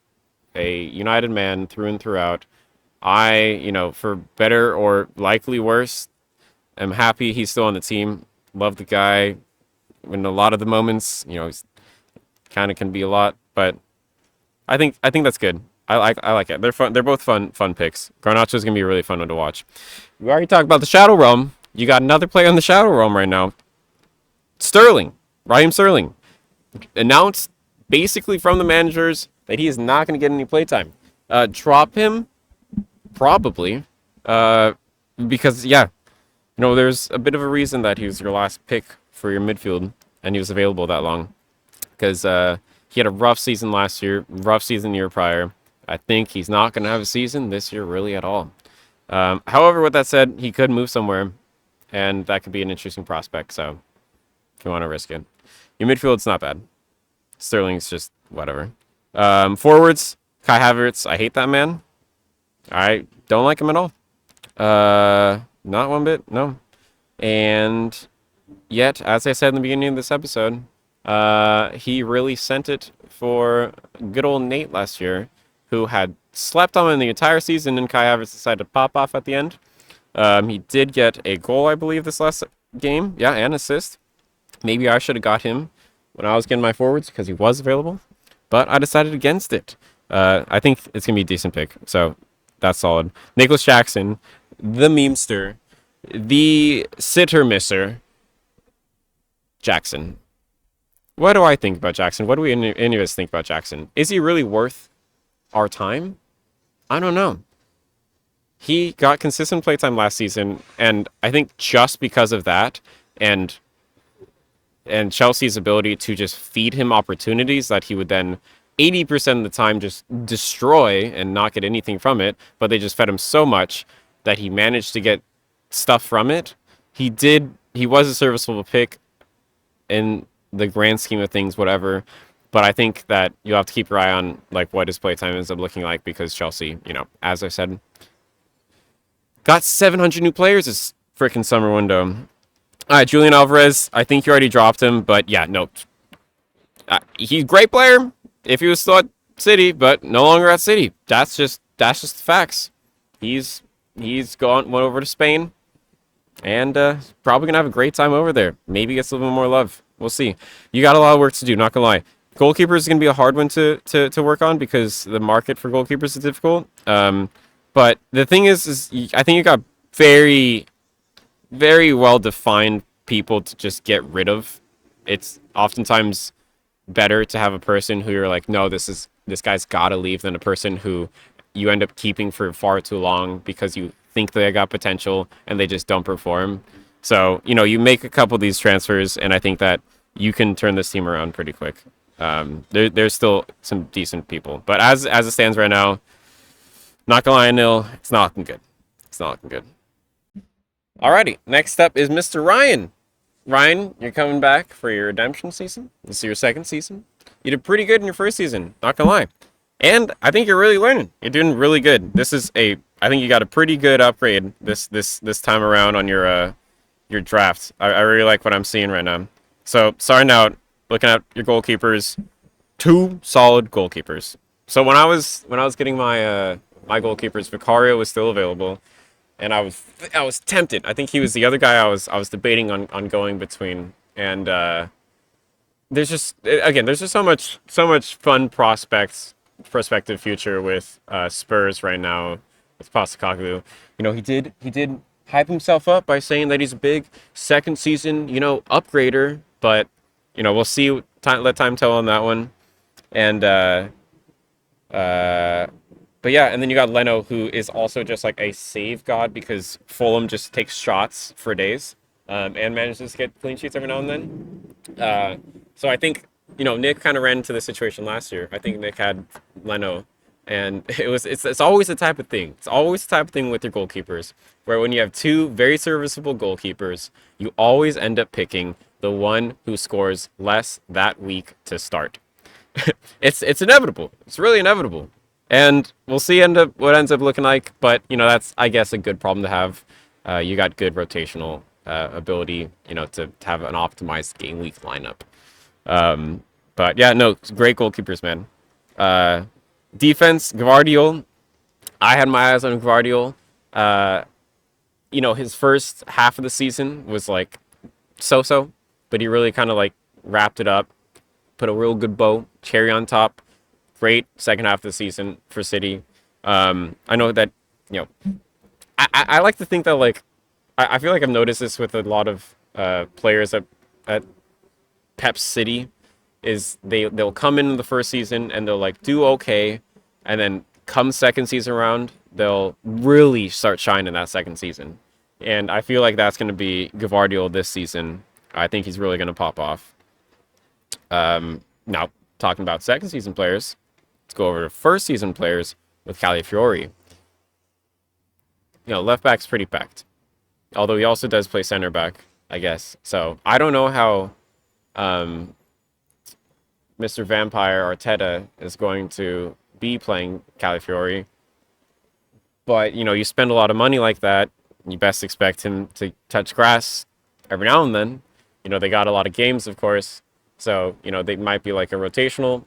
a United man through and throughout. For better or likely worse, am happy he's still on the team. Love the guy. In a lot of the moments, he's kind of can be a lot, but I think that's good. I like it. They're fun. They're both fun picks. Garnacho's gonna be a really fun one to watch. We already talked about the Shadow Realm. You got another player on the Shadow Realm right now. Raheem Sterling, announced basically from the managers that he is not going to get any playtime. Drop him, probably, because there's a bit of a reason that he was your last pick for your midfield, and he was available that long, because he had a rough season last year, rough season the year prior. I think he's not going to have a season this year really at all. However, with that said, he could move somewhere, and that could be an interesting prospect. So if you want to risk it, your midfield's not bad. Sterling's just whatever. Forwards, Kai Havertz. I hate that man. I don't like him at all. Not one bit. No. And yet, as I said in the beginning of this episode, he really sent it for good old Nate last year, who had slept on him the entire season, and Kai Havertz decided to pop off at the end. He did get a goal, I believe, this last game. Yeah, and assist. Maybe I should have got him when I was getting my forwards because he was available, but I decided against it. I think it's going to be a decent pick, so that's solid. Nicholas Jackson, the memester, the sitter-misser, Jackson. What do I think about Jackson? What do any of us think about Jackson? Is he really worth our time? I don't know. He got consistent playtime last season, and I think just because of that, and Chelsea's ability to just feed him opportunities that he would then 80% of the time just destroy and not get anything from it, but they just fed him so much that he managed to get stuff from it. He was a serviceable pick in the grand scheme of things, whatever. But I think that you'll have to keep your eye on what his playtime ends up looking like, because Chelsea, as I said, got 700 new players this freaking summer window. All right, Julian Alvarez, I think you already dropped him, but yeah, nope. He's a great player if he was still at City, but no longer at City. That's just the facts. He's went over to Spain, and probably gonna have a great time over there. Maybe gets a little bit more love. We'll see. You got a lot of work to do, not gonna lie. Goalkeeper is gonna be a hard one to work on, because the market for goalkeepers is difficult. But the thing is I think you got very, very well-defined people to just get rid of. It's oftentimes better to have a person who you're like, no, this guy's got to leave, than a person who you end up keeping for far too long because you think they got potential and they just don't perform. So, you make a couple of these transfers, and I think that you can turn this team around pretty quick. There's still some decent people. But as it stands right now, not gonna lie, Anil, it's not looking good. It's not looking good. Alrighty, next up is Mr. Ryan. Ryan, you're coming back for your redemption season. This is your second season. You did pretty good in your first season, not gonna lie. And I think you're really learning. You're doing really good. I think you got a pretty good upgrade this time around on your draft. I really like what I'm seeing right now. So, starting out, looking at your goalkeepers, 2 solid goalkeepers. So when I was getting my goalkeepers, Vicario was still available. And I was tempted. I think he was the other guy I was debating on going between. And there's just so much fun prospective future with Spurs right now with Postecoglou. He did hype himself up by saying that he's a big second season upgrader. But we'll see. Let time tell on that one. And but yeah, and then you got Leno, who is also just like a save god, because Fulham just takes shots for days and manages to get clean sheets every now and then. So I think, Nick kind of ran into this situation last year. I think Nick had Leno, and it's always the type of thing. It's always the type of thing with your goalkeepers, where when you have 2 very serviceable goalkeepers, you always end up picking the one who scores less that week to start. It's inevitable. It's really inevitable. And we'll see what ends up looking like. But, that's, I guess, a good problem to have. You got good rotational ability, to have an optimized game week lineup. But yeah, no, great goalkeepers, man. Defense, Gvardiol. I had my eyes on Gvardiol. His first half of the season was like so-so, but he really kind of like wrapped it up, put a real good bow, cherry on top. Great second half of the season for City. I know that, I like to think that like, I feel like I've noticed this with a lot of players at Pep City, is they'll come in the first season and they'll like do okay, and then come second season around, they'll really start shining that second season. And I feel like that's going to be Gvardiol this season. I think he's really going to pop off. Now, talking about second season players, let's go over to first season players with Calafiori. Left back's pretty packed. Although he also does play center back, I guess. So I don't know how Mr. Vampire Arteta is going to be playing Calafiori. But, you spend a lot of money like that, you best expect him to touch grass every now and then. They got a lot of games, of course. So, they might be like a rotational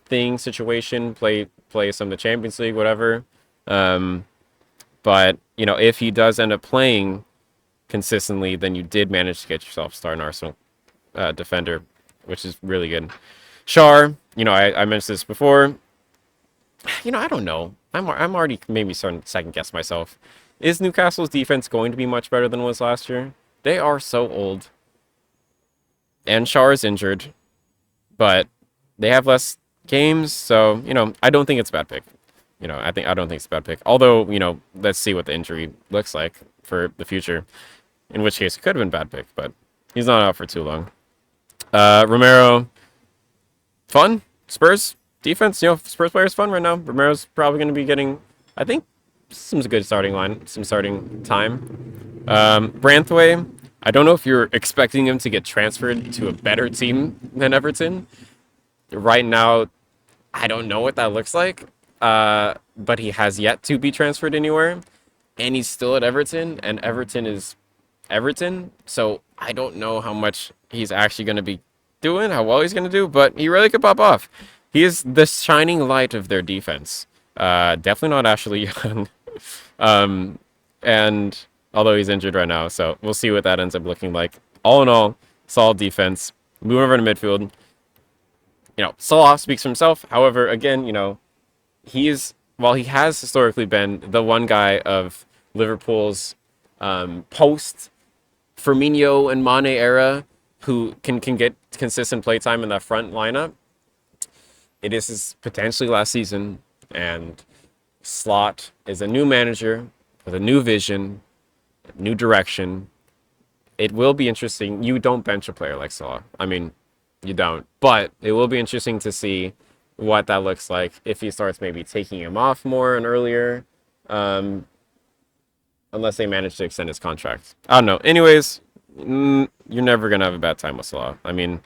situation, play some of the Champions League, whatever. But, if he does end up playing consistently, then you did manage to get yourself a starting Arsenal defender, which is really good. Schär, I mentioned this before. I don't know. I'm already maybe starting to second guess myself. Is Newcastle's defense going to be much better than it was last year? They are so old. And Schär is injured. But they have less games, so, I don't think it's a bad pick. I don't think it's a bad pick. Although, let's see what the injury looks like for the future. In which case, it could have been a bad pick, but he's not out for too long. Romero, fun. Spurs defense, Spurs players fun right now. Romero's probably going to be getting, I think, some good starting time. Branthwaite, I don't know if you're expecting him to get transferred to a better team than Everton. Right now, I don't know what that looks like, but he has yet to be transferred anywhere, and he's still at Everton, and Everton is Everton, so I don't know how much he's actually going to be doing, how well he's going to do, but he really could pop off. He is the shining light of their defense. Definitely not Ashley Young. And although he's injured right now, so we'll see what that ends up looking like. All in all, solid defense. Move over to midfield. Salah speaks for himself. However, again, while he has historically been the one guy of Liverpool's post Firmino and Mane era who can get consistent playtime in that front lineup, it is his potentially last season, and Slot is a new manager with a new vision, new direction. It will be interesting. You don't bench a player like Salah. I mean, you don't. But it will be interesting to see what that looks like if he starts maybe taking him off more and earlier, unless they manage to extend his contract. I don't know. Anyways, you're never going to have a bad time with Salah. I mean,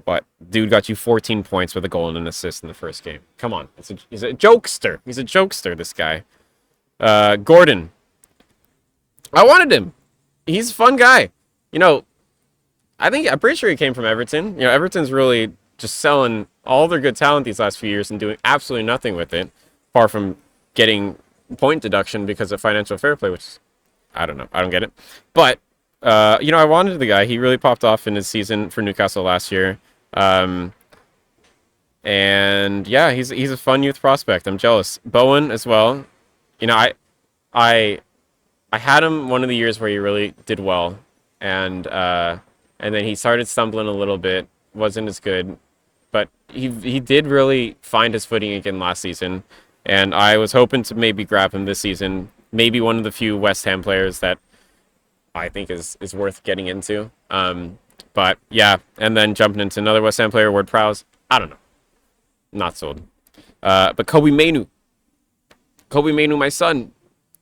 what? Dude got you 14 points with a goal and an assist in the first game. Come on. He's a jokester. He's a jokester, this guy. Gordon. I wanted him. He's a fun guy. I'm pretty sure he came from Everton. Everton's really just selling all their good talent these last few years and doing absolutely nothing with it, far from getting point deduction because of financial fair play, which I don't know. I don't get it. But, I wanted the guy. He really popped off in his season for Newcastle last year. And yeah, he's a fun youth prospect. I'm jealous. Bowen as well. I had him one of the years where he really did well, and then he started stumbling a little bit, wasn't as good, but he did really find his footing again last season, and I was hoping to maybe grab him this season. Maybe one of the few West Ham players that I think is worth getting into. But yeah, and then jumping into another West Ham player, Ward-Prowse. I don't know. Not sold. But Kobe Mainoo, my son.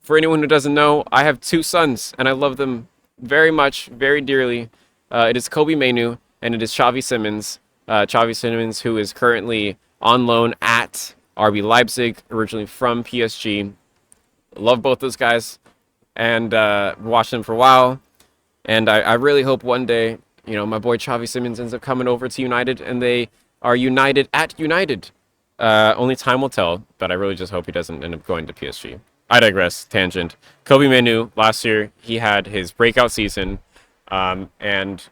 For anyone who doesn't know, I have 2 sons, and I love them very much, very dearly. It is Kobe Mainoo, and it is Xavi Simons. Xavi Simons, who is currently on loan at RB Leipzig, originally from PSG. Love both those guys, and watched them for a while. And I really hope one day, my boy Xavi Simons ends up coming over to United, and they are United at United? Only time will tell, but I really just hope he doesn't end up going to PSG. I digress. Tangent. Kobe Manu, last year, he had his breakout season. And,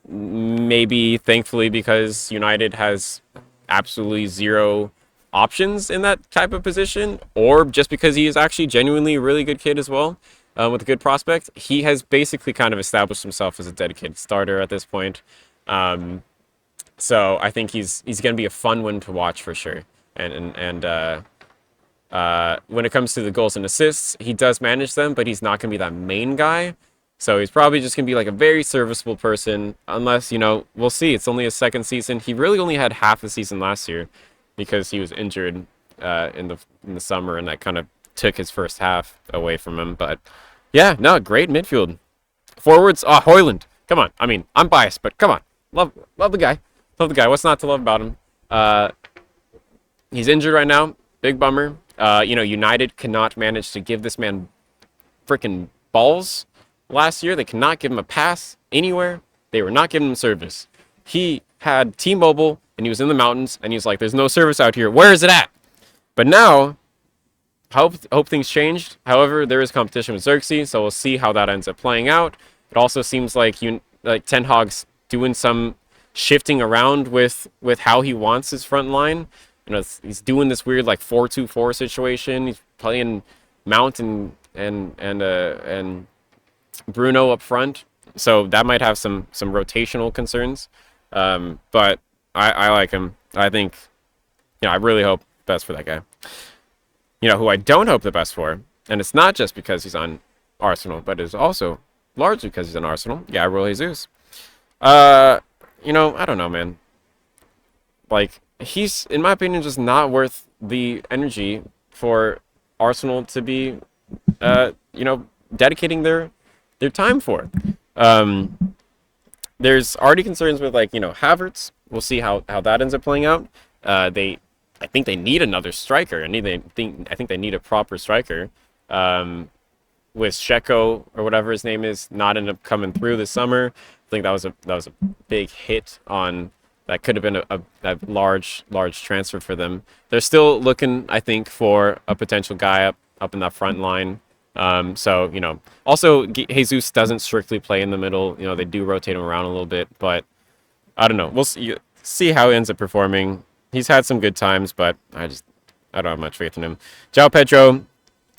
maybe thankfully because United has absolutely zero options in that type of position, or just because he is actually genuinely a really good kid as well, with a good prospect, he has basically kind of established himself as a dedicated starter at this point. So I think he's going to be a fun one to watch for sure. And when it comes to the goals and assists, he does manage them, but he's not going to be that main guy. So he's probably just going to be like a very serviceable person, unless, we'll see. It's only his second season. He really only had half the season last year because he was injured in the summer, and that kind of took his first half away from him. But yeah, no, great midfield. Forwards, Højlund. Come on. I mean, I'm biased, but come on. Love the guy. Love the guy. What's not to love about him? He's injured right now. Big bummer. United cannot manage to give this man freaking balls. Last year, they cannot give him a pass anywhere. They were not giving him service. He had T-Mobile, and he was in the mountains, and he was like, there's no service out here. Where is it at? But now, hope things changed. However, there is competition with Xerxes, so we'll see how that ends up playing out. It also seems like Ten Hag's doing some shifting around with how he wants his front line. He's doing this weird 4-2-4 situation. He's playing Mount and Bruno up front, so that might have some rotational concerns. But I like him. I think, I really hope best for that guy. Who I don't hope the best for, and it's not just because he's on Arsenal, but it's also largely because he's on Arsenal. Gabriel Jesus. I don't know, man. He's, in my opinion, just not worth the energy for Arsenal to be, dedicating their time for. There's already concerns with Havertz. We'll see how that ends up playing out. I think they need another striker. I think they need a proper striker. With Sheko or whatever his name is not end up coming through this summer. I think that was a big hit on. That could have been a large transfer for them. They're still looking, I think, for a potential guy up in that front line. So, also Jesus doesn't strictly play in the middle. They do rotate him around a little bit, but I don't know. We'll see how he ends up performing. He's had some good times, but I don't have much faith in him. João Pedro.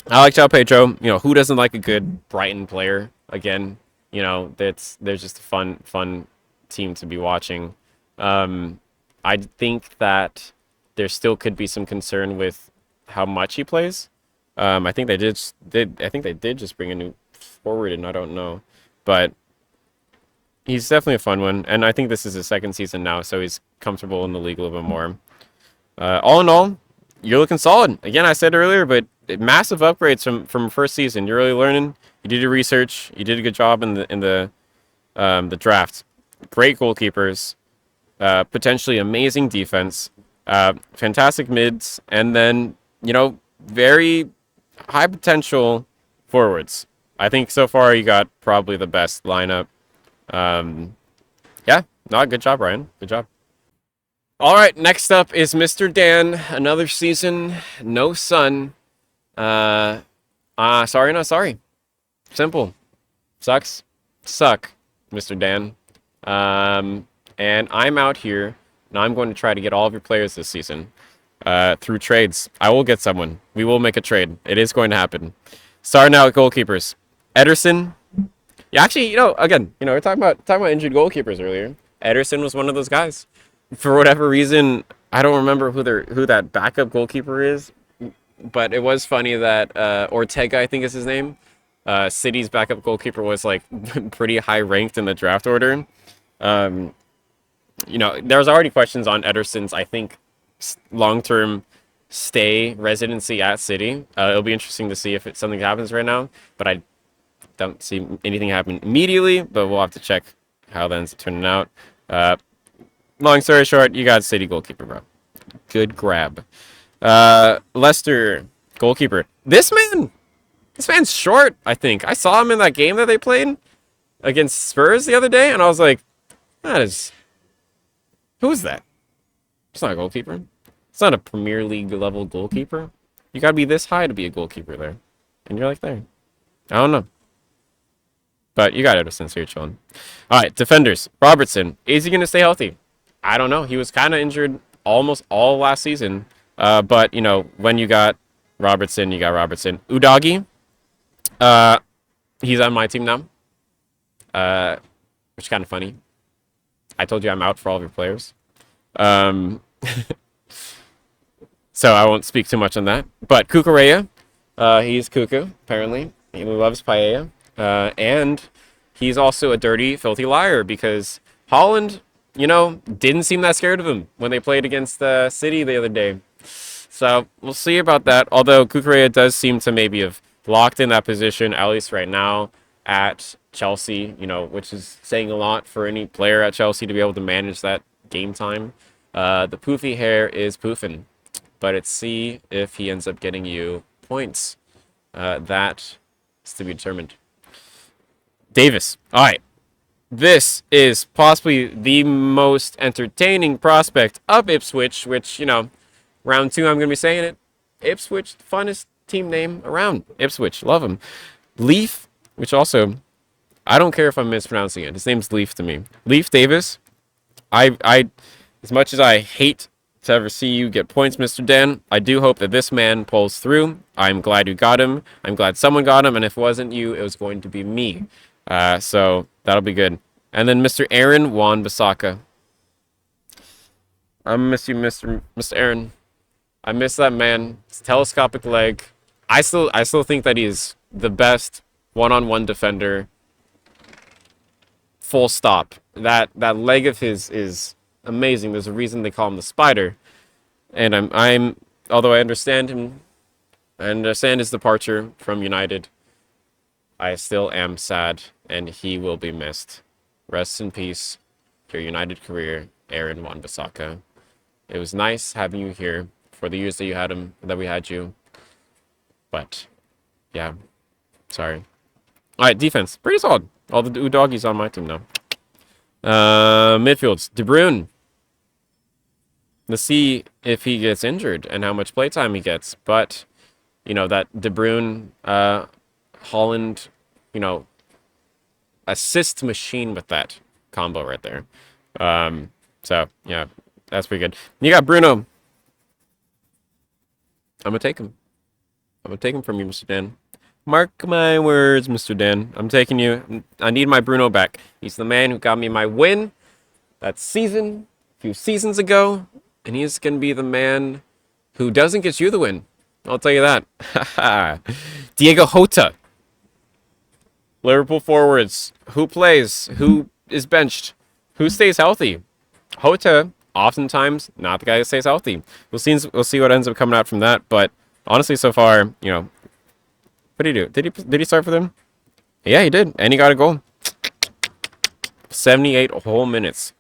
I like João Pedro. Who doesn't like a good Brighton player? Again, there's just a fun team to be watching. I think that there still could be some concern with how much he plays. I think they did just bring a new forward in. I don't know, but he's definitely a fun one. And I think this is his second season now, so he's comfortable in the league a little bit more. All in all, you're looking solid. Again, I said earlier, but massive upgrades from first season. You're really learning. You did your research. You did a good job in the draft. Great goalkeepers. Potentially amazing defense, fantastic mids, and then, very high potential forwards. I think so far you got probably the best lineup. Good job, Ryan. Good job. All right, next up is Mr. Dan. Another season, no sun. Sorry, not sorry. Simple. Sucks. Suck, Mr. Dan. And I'm out here, and I'm going to try to get all of your players this season through trades. I will get someone. We will make a trade. It is going to happen. Starting out with goalkeepers. Ederson. Yeah, actually, again, we're talking about injured goalkeepers earlier. Ederson was one of those guys. For whatever reason, I don't remember who that backup goalkeeper is, but it was funny that Ortega, I think is his name, City's backup goalkeeper, was pretty high ranked in the draft order. There's already questions on Ederson's, I think, long-term residency at City. It'll be interesting to see if something happens right now, but I don't see anything happen immediately, but we'll have to check how that ends up turning out. Long story short, you got City goalkeeper, bro. Good grab. Leicester goalkeeper. This man's short, I think. I saw him in that game that they played against Spurs the other day, and I was like, who is that? It's not a goalkeeper. It's not a Premier League level goalkeeper. You gotta be this high to be a goalkeeper there. And you're like there. I don't know. But you got Edison, so you're chilling. All right, defenders. Robertson. Is he going to stay healthy? I don't know. He was kind of injured almost all last season. But, you know, when you got Robertson, you got Robertson. Udagi. He's on my team now. Which is kind of funny. I told you I'm out for all of your players. So I won't speak too much on that. But Cucurella. He's Cuckoo, apparently. He loves paella. And he's also a dirty, filthy liar because Holland, you know, didn't seem that scared of him when they played against City the other day. So we'll see about that. Although Cucurella does seem to maybe have locked in that position, at least right now, at Chelsea, you know, which is saying a lot for any player at Chelsea to be able to manage that game time. The poofy hair is poofing, but it's see if he ends up getting you points. That is to be determined. Davis. All right. This is possibly the most entertaining prospect of Ipswich, which, you know, round 2, I'm going to be saying it. Ipswich, funnest team name around. Ipswich. Love him. Leaf, which also, I don't care if I'm mispronouncing it. His name's Leaf to me. Leaf Davis. I as much as I hate to ever see you get points, Mr. Dan, I do hope that this man pulls through. I'm glad you got him. I'm glad someone got him. And if it wasn't you, it was going to be me. So that'll be good. And then Mr. Aaron Wan-Bissaka. I miss you, Mr. Aaron. I miss that man. His telescopic leg. I still think that he's the best one-on-one defender. Full stop. That leg of his is amazing. There's a reason they call him the Spider. And I'm although I understand him, I understand his departure from United, I still am sad, and he will be missed. Rest in peace, your United career, Aaron Wan-Bissaka. It was nice having you here for the years that you had him, that we had you. But, yeah, sorry. All right, defense, pretty solid. All the Udoggies on my team now. Midfields, De Bruyne. Let's see if he gets injured and how much playtime he gets. But, you know, that De Bruyne, Holland, you know, assist machine with that combo right there. So, yeah, that's pretty good. You got Bruno. I'm going to take him. I'm going to take him from you, Mr. Dan. Mark my words, Mr. Dan. I'm taking you. I need my Bruno back. He's the man who got me my win that season, a few seasons ago. And he's going to be the man who doesn't get you the win. I'll tell you that. Diego Jota. Liverpool forwards. Who plays? Who is benched? Who stays healthy? Jota, oftentimes, not the guy that stays healthy. We'll see what ends up coming out from that. But honestly, so far, you know, what did he do? Did he start for them? Yeah, he did. And he got a goal. 78 whole minutes.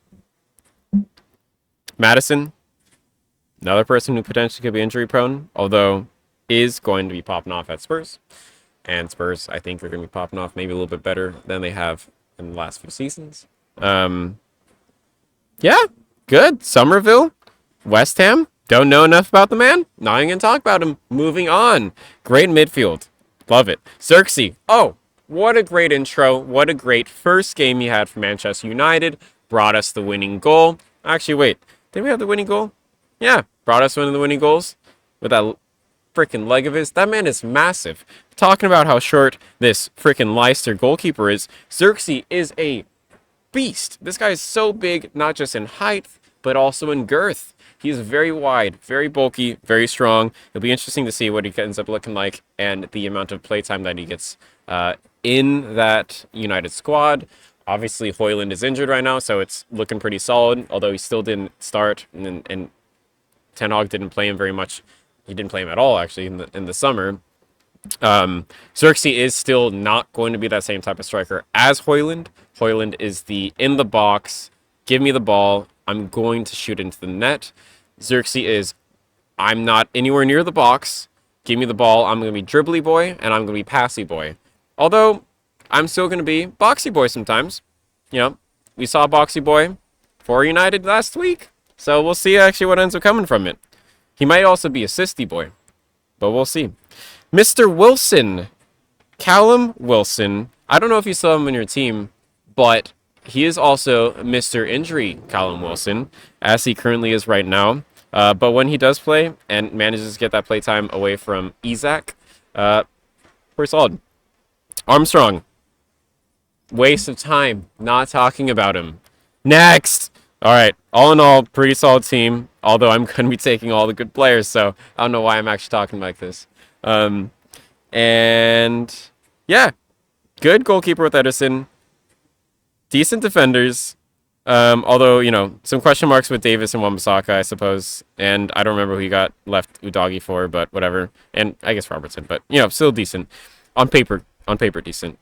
Madison, another person who potentially could be injury prone, although is going to be popping off at Spurs. And Spurs, I think, are going to be popping off maybe a little bit better than they have in the last few seasons. Yeah, good. Somerville, West Ham. Don't know enough about the man. Not even going to talk about him. Moving on. Great midfield. Love it. Xerxes. Oh, what a great intro. What a great first game he had for Manchester United. Brought us the winning goal. Actually, wait. Did we have the winning goal? Yeah. Brought us one of the winning goals with that freaking leg of his. That man is massive. Talking about how short this freaking Leicester goalkeeper is. Xerxes is a beast. This guy is so big, not just in height, but also in girth. He's very wide, very bulky, very strong. It'll be interesting to see what he ends up looking like and the amount of playtime that he gets in that United squad. Obviously, Højlund is injured right now, so it's looking pretty solid, although he still didn't start, and Ten Hag didn't play him very much. He didn't play him at all, actually, in the summer. Xerxes is still not going to be that same type of striker as Højlund. Højlund is the in the box, give me the ball, I'm going to shoot into the net. Xerxes is, I'm not anywhere near the box, give me the ball, I'm going to be dribbly boy, and I'm going to be passy boy. Although, I'm still going to be boxy boy sometimes. You know, we saw boxy boy for United last week. So we'll see actually what ends up coming from it. He might also be assisty boy, but we'll see. Mr. Wilson, Callum Wilson. I don't know if you saw him in your team, but he is also Mr. Injury Callum Wilson, as he currently is right now. But when he does play and manages to get that play time away from Isaac, pretty solid. Armstrong. Waste of time not talking about him. Next! All right, all in all, pretty solid team, although I'm going to be taking all the good players, so I don't know why I'm actually talking like this. And yeah, good goalkeeper with Ederson. Decent defenders. Although, you know, some question marks with Davis and Wan-Bissaka, I suppose. And I don't remember who he got left Udogi for, but whatever. And I guess Robertson, but, you know, still decent. On paper, decent.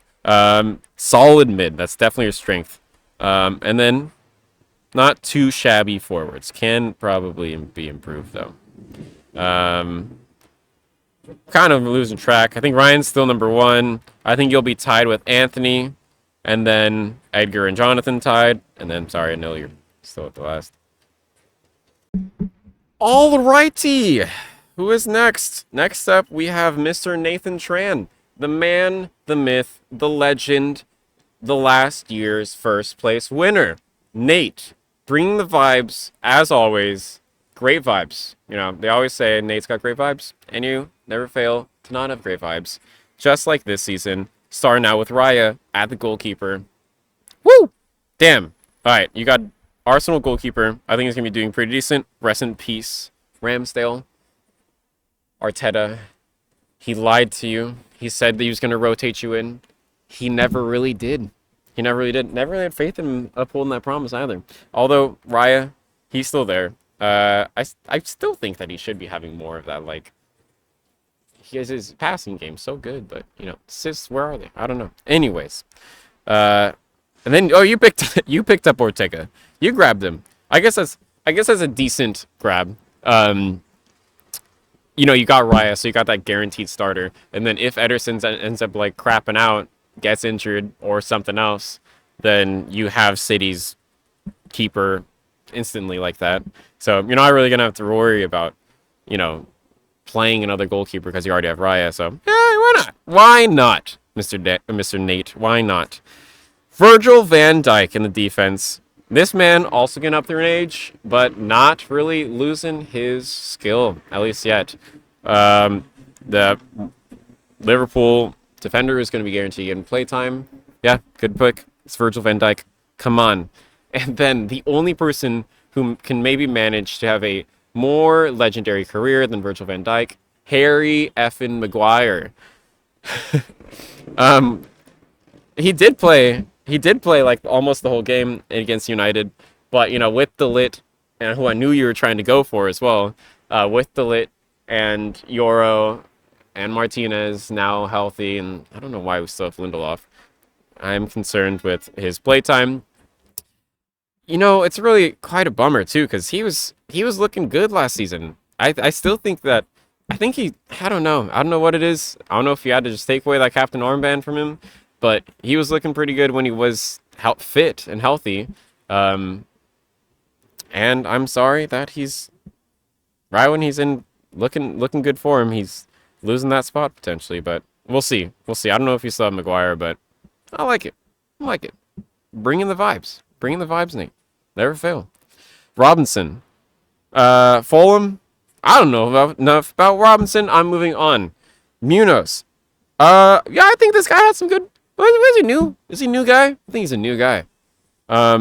Solid mid. That's definitely your strength. And then not too shabby forwards. Can probably be improved, though. Kind of losing track. I think Ryan's still number 1. I think you'll be tied with Anthony. And then Edgar and Jonathan tied. And then, sorry, Anil, you're still at the last. Alrighty. Who is next? Next up, we have Mr. Nathan Tran. The man, the myth, the legend, the last year's first place winner. Nate, bringing the vibes, as always. Great vibes. You know, they always say Nate's got great vibes. And you never fail to not have great vibes. Just like this season. Starting out with Raya at the goalkeeper. Woo! Damn. All right, you got Arsenal goalkeeper. I think he's going to be doing pretty decent. Rest in peace, Ramsdale. Arteta. He lied to you. He said that he was going to rotate you in. He never really did. Never really had faith in upholding that promise either. Although, Raya, he's still there. I still think that he should be having more of that, like, his passing game so good, but you know, assists, where are they? I don't know. Anyways, and then you picked up Ortega. You grabbed him. I guess that's a decent grab. You know, you got Raya, so you got that guaranteed starter. And then if Ederson ends up like crapping out, gets injured or something else, then you have City's keeper instantly like that. So you're not really gonna have to worry about, you know, playing another goalkeeper because you already have Raya. So yeah, why not? Why not, Mr. Nate? Why not? Virgil van Dijk in the defense. This man also getting up there in age, but not really losing his skill, at least yet. The Liverpool defender is going to be guaranteed getting play time. Yeah, good pick. It's Virgil van Dijk. Come on. And then the only person who can maybe manage to have a more legendary career than Virgil van Dijk, Harry effing Maguire. He did play like almost the whole game against United, but you know, with the lit, and who I knew you were trying to go for as well, with the lit and Euro and Martinez now healthy, and I don't know why we still have Lindelof. I'm concerned with his playtime. You know, it's really quite a bummer too, because he was looking good last season. I still think that I don't know what it is. I don't know if you had to just take away that captain armband from him, but he was looking pretty good when he was fit and healthy. And I'm sorry that he's right when he's in looking good for him, he's losing that spot potentially. But we'll see. I don't know if you still have Maguire, but I like it. Bring in the vibes, Nate. Never fail. Robinson. Fulham. I don't know enough about Robinson. I'm moving on. Munoz. Yeah, I think this guy had some good. Was he new? Is he a new guy? I think he's a new guy. I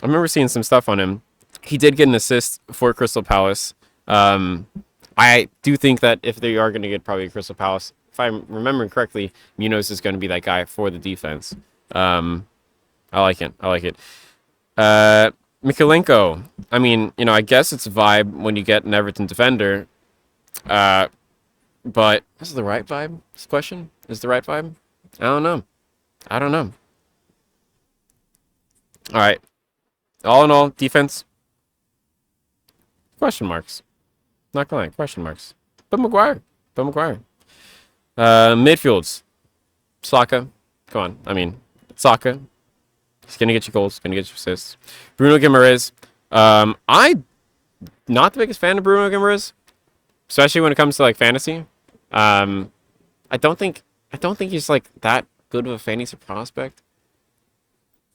remember seeing some stuff on him. He did get an assist for Crystal Palace. I do think that if they are going to get probably Crystal Palace, if I'm remembering correctly, Munoz is going to be that guy for the defense. I like it. Mikalenko. I mean, you know, I guess it's a vibe when you get an Everton defender. But is it the right vibe? This question is the right vibe. I don't know. All right. All in all, defense. Question marks. Not gonna lie, question marks. But Maguire. Midfields. Saka. Come on. I mean, Saka. He's going to get you goals. Going to get you assists. Bruno Guimaraes. I not the biggest fan of Bruno Guimaraes, especially when it comes to like fantasy. I don't think he's like that good of a fantasy prospect.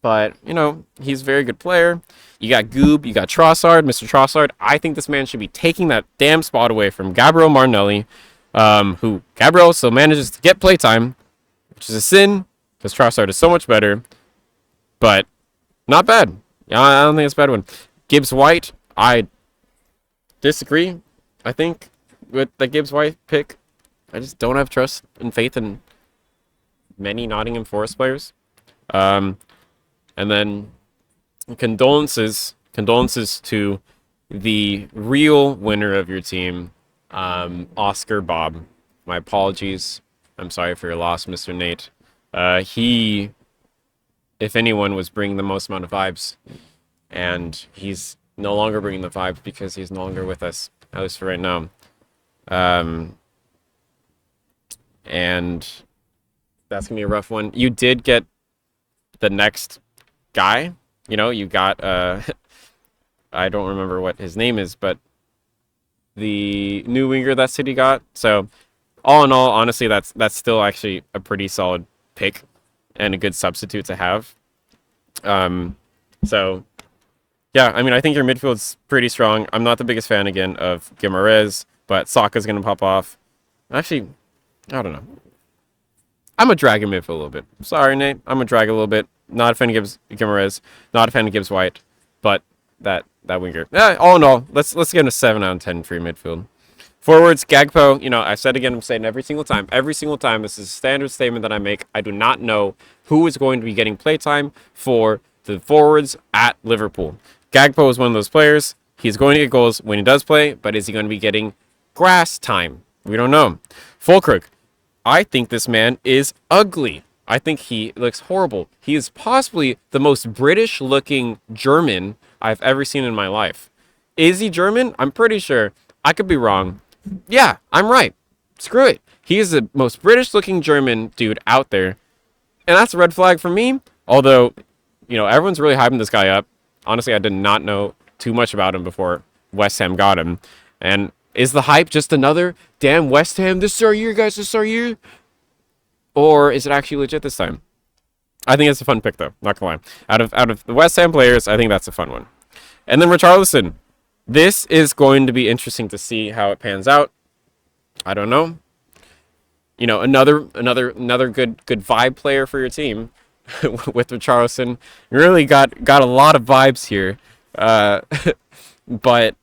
But, you know, he's a very good player. You got Goob, you got Trossard, Mr. Trossard. I think this man should be taking that damn spot away from Gabriel Martinelli, who Gabriel still manages to get playtime, which is a sin, because Trossard is so much better. But not bad. I don't think it's a bad one. Gibbs White, I disagree, I think, with the Gibbs White pick. I just don't have trust and faith in many Nottingham Forest players. And then condolences to the real winner of your team, Oscar Bob. My apologies. I'm sorry for your loss, Mr. Nate. He, if anyone, was bringing the most amount of vibes. And he's no longer bringing the vibes because he's no longer with us, at least for right now. And that's going to be a rough one. You did get the next guy, you know, you got I don't remember what his name is, but the new winger that City got. So all in all, honestly, that's still actually a pretty solid pick and a good substitute to have. So yeah, I mean, I think your midfield's pretty strong. I'm not the biggest fan again of Guimaraes, but Saka's gonna pop off. Actually, I don't know. I'm a drag him midfield a little bit. Sorry, Nate. I'm a drag a little bit. Not a fan of Guimaraes. Not a fan of Gibbs White. But that winger. All in all, let's get a 7 out of 10 for your midfield. Forwards, Gakpo. You know, I said again, I'm saying every single time. Every single time. This is a standard statement that I make. I do not know who is going to be getting playtime for the forwards at Liverpool. Gakpo is one of those players. He's going to get goals when he does play, but is he going to be getting grass time? We don't know. Fulkrug. I think this man is ugly. I think he looks horrible. He is possibly the most British-looking German I've ever seen in my life. Is he German? I'm pretty sure. I could be wrong. Yeah, I'm right. Screw it. He is the most British-looking German dude out there. And that's a red flag for me. Although, you know, everyone's really hyping this guy up. Honestly, I did not know too much about him before West Ham got him. And is the hype just another damn West Ham? This is our year, guys. This is our year. Or is it actually legit this time? I think it's a fun pick, though. Not gonna lie. Out of the West Ham players, I think that's a fun one. And then Richarlison. This is going to be interesting to see how it pans out. I don't know. You know, another good vibe player for your team with Richarlison. You really got a lot of vibes here, but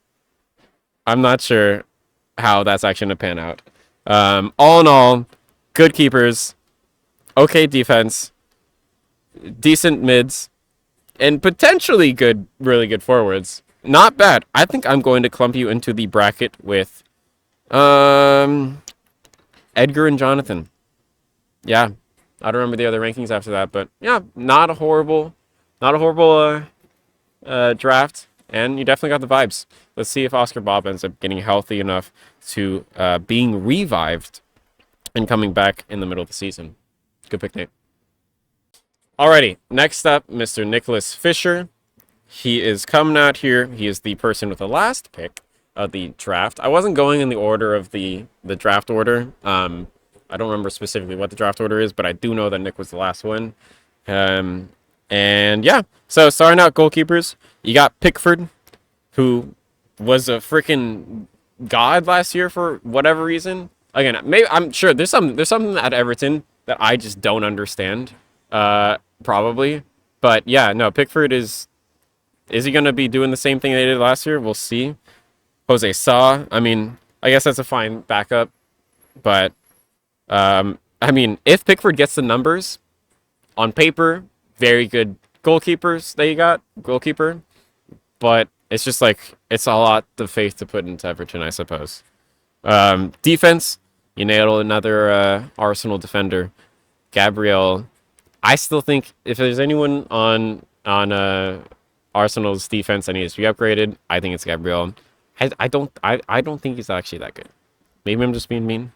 I'm not sure how that's actually gonna pan out. All in all, good keepers. Okay defense, decent mids, and potentially good, really good forwards. Not bad. I think I'm going to clump you into the bracket with Edgar and Jonathan. Yeah, I don't remember the other rankings after that, but yeah, not a horrible draft, and you definitely got the vibes. Let's see if Oscar Bob ends up getting healthy enough to being revived and coming back in the middle of the season. Good pick, Nate. Alrighty, next up, Mr. Nicholas Fisher. He is coming out here. He is the person with the last pick of the draft. I wasn't going in the order of the draft order. I don't remember specifically what the draft order is, but I do know that Nick was the last one. And yeah, so starting out goalkeepers, you got Pickford, who was a freaking god last year for whatever reason. Again, maybe I'm sure there's something at Everton that I just don't understand. Probably, but yeah, no. Pickford is he gonna be doing the same thing they did last year? We'll see. Jose Sa. I mean, I guess that's a fine backup, but I mean, if Pickford gets the numbers on paper, very good goalkeepers that you got, goalkeeper, but it's just like it's a lot of faith to put into Everton, I suppose. Defense, you nailed another Arsenal defender, Gabriel. I still think if there's anyone on Arsenal's defense that needs to be upgraded, I think it's Gabriel. I don't think he's actually that good. Maybe I'm just being mean.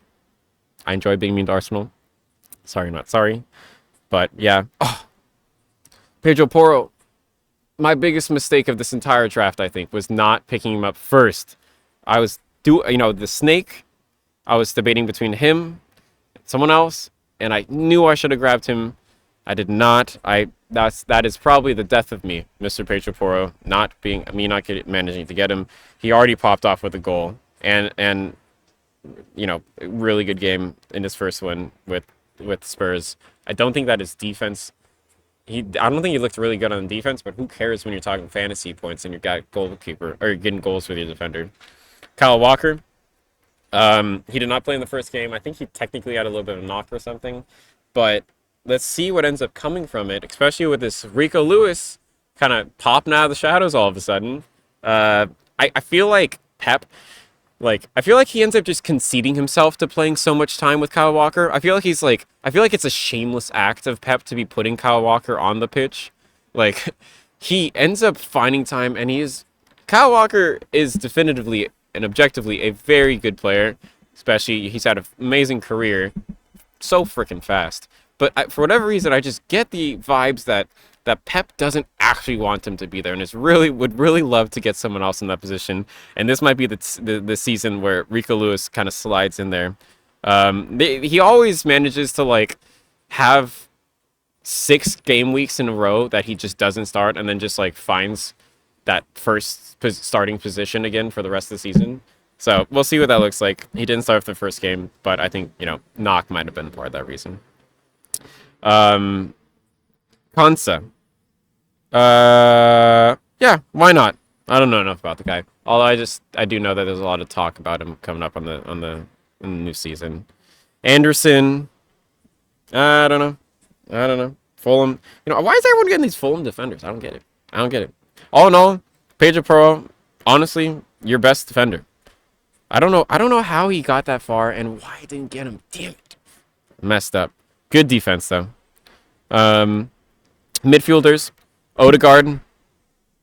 I enjoy being mean to Arsenal. Sorry, not sorry. But yeah. Oh. Pedro Porro. my biggest mistake of this entire draft, I think, was not picking him up first. I was the snake. I was debating between him and someone else, and I knew I should have grabbed him. I did not. That is probably the death of me, Mr. Pedro Porro, not managing to get him. He already popped off with a goal, and really good game in his first one with Spurs. I don't think that his defense. I don't think he looked really good on defense, but who cares when you're talking fantasy points and you got goalkeeper or you're getting goals with your defender. Kyle Walker. He did not play in the first game. I think he technically had a little bit of a knock or something, but let's see what ends up coming from it, especially with this Rico Lewis kind of popping out of the shadows all of a sudden. I feel like Pep, I feel like he ends up just conceding himself to playing so much time with Kyle Walker. I feel like it's a shameless act of Pep to be putting Kyle Walker on the pitch. Like, he ends up finding time, and Kyle Walker is definitively and objectively a very good player, especially he's had an amazing career, so freaking fast. But for whatever reason, I just get the vibes that Pep doesn't actually want him to be there, and would really love to get someone else in that position. And this might be the season where Rico Lewis kind of slides in there. He always manages to have 6 game weeks in a row that he just doesn't start, and then just finds that first starting position again for the rest of the season. So we'll see what that looks like. He didn't start for the first game, but I think knock might have been part of that reason. Konsa. Yeah, why not? I don't know enough about the guy. Although I do know that there's a lot of talk about him coming up in the new season. Anderson. I don't know. Fulham. Why is everyone getting these Fulham defenders? I don't get it. All in all, Pedro Porro, honestly, your best defender. I don't know how he got that far and why I didn't get him. Damn it. Messed up. Good defense though. Midfielders, Odegaard.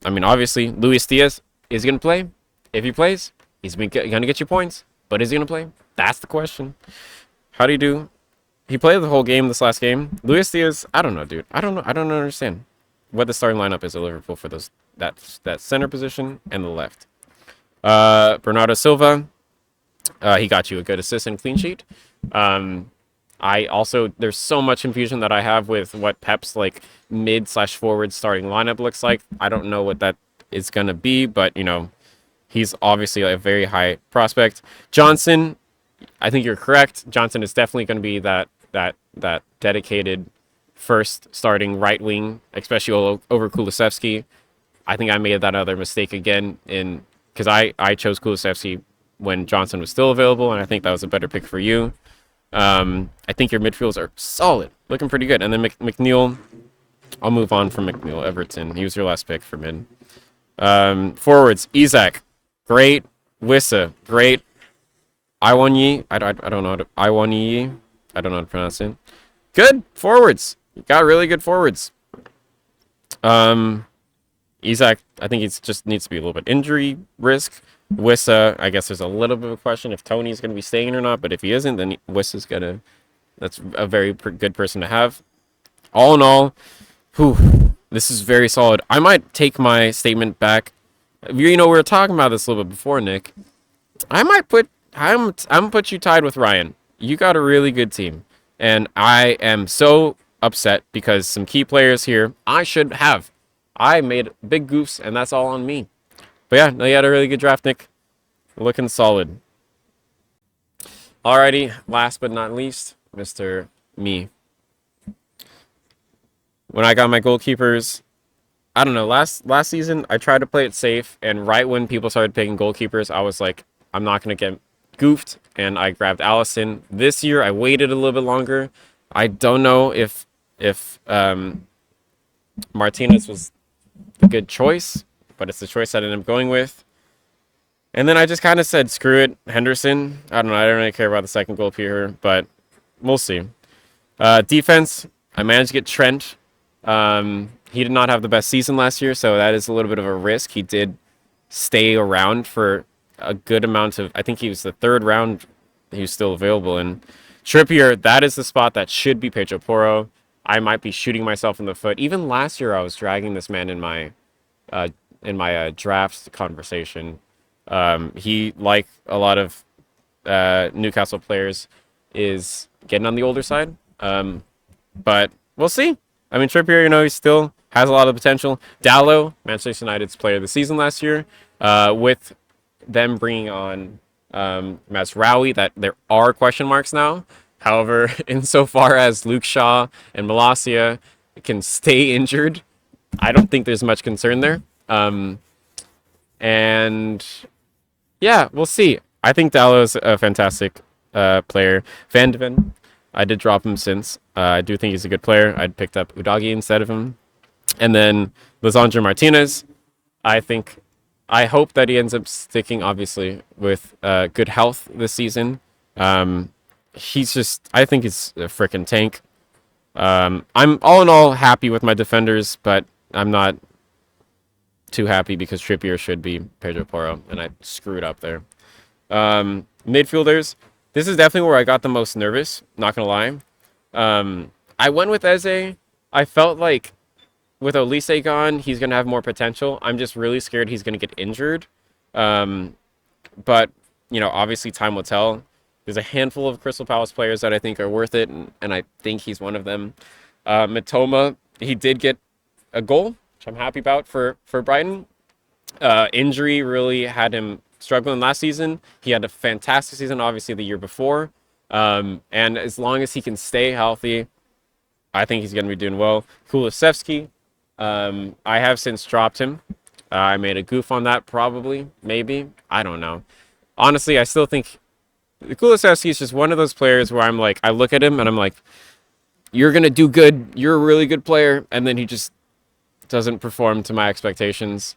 I mean, obviously, Luis Diaz is going to play. If he plays, he's going to get you points. But is he going to play? That's the question. How do you do? He played the whole game this last game. Luis Diaz, I don't know, dude. I don't understand what the starting lineup is at Liverpool for that center position and the left. Bernardo Silva, he got you a good assist and clean sheet. There's so much confusion that I have with what Pep's mid/forward starting lineup looks like. I don't know what that is going to be, but he's obviously a very high prospect. Johnson, I think you're correct. Johnson is definitely going to be that dedicated first starting right wing, especially over Kulusevski. I think I made that other mistake again because I chose Kulusevski when Johnson was still available, and I think that was a better pick for you. I think your midfields are solid, looking pretty good. And then McNeil, I'll move on from McNeil. Everton, he was your last pick for mid. Forwards, Isak, great. Wissa, great. Iwanyi, I don't know how to pronounce it. Good forwards. You got really good forwards. Isak, I think he just needs to be a little bit injury risk. Wissa, I guess there's a little bit of a question if Tony's going to be staying or not, but if he isn't, then Wissa's that's a very good person to have. All in all, this is very solid. I might take my statement back. We were talking about this a little bit before, Nick. I'm gonna put you tied with Ryan. You got a really good team, and I am so upset because some key players here I should have. I made big goofs, and that's all on me. But yeah, no, you had a really good draft, Nick. Looking solid. Alrighty, last but not least, Mr. Me. When I got my goalkeepers, I don't know, last season, I tried to play it safe, and right when people started picking goalkeepers, I was like, I'm not going to get goofed, and I grabbed Alisson. This year, I waited a little bit longer. I don't know if Martinez was a good choice, but it's the choice I ended up going with. And then I just kind of said, screw it, Henderson. I don't know, I don't really care about the second goalkeeper, but we'll see. Defense, I managed to get Trent. He did not have the best season last year, so that is a little bit of a risk. He did stay around for a good amount of, I think he was the third round he was still available in. Trippier, that is the spot that should be Pedro Porro. I might be shooting myself in the foot. Even last year, I was dragging this man in my in my draft conversation. He, like a lot of Newcastle players, is getting on the older side. But we'll see. I mean, Trippier, he still has a lot of potential. Dalot, Manchester United's player of the season last year, with them bringing on Mazraoui, that there are question marks now. However, insofar as Luke Shaw and Malacia can stay injured, I don't think there's much concern there. And yeah, we'll see. I think Dalot's a fantastic player. Van de Ven, I did drop him since. I do think he's a good player. I'd picked up Udagi instead of him. And then Lisandro Martinez, I hope that he ends up sticking, obviously, with good health this season. I think he's a freaking tank. I'm all in all happy with my defenders, but I'm not too happy because Trippier should be Pedro Porro, and I screwed up there. Midfielders, this is definitely where I got the most nervous, not gonna lie. I went with Eze. I felt like with Olise gone, he's gonna have more potential. I'm just really scared he's gonna get injured. But obviously time will tell. There's a handful of Crystal Palace players that I think are worth it, and I think he's one of them. Mitoma, he did get a goal, which I'm happy about for Brighton. Injury really had him struggling last season. He had a fantastic season, obviously, the year before. And as long as he can stay healthy, I think he's going to be doing well. Kulusevski, I have since dropped him. I made a goof on that, probably, maybe. I don't know. Honestly, I still think Kulusevski is just one of those players where I'm like, I look at him and I'm like, you're going to do good. You're a really good player. And then he just doesn't perform to my expectations.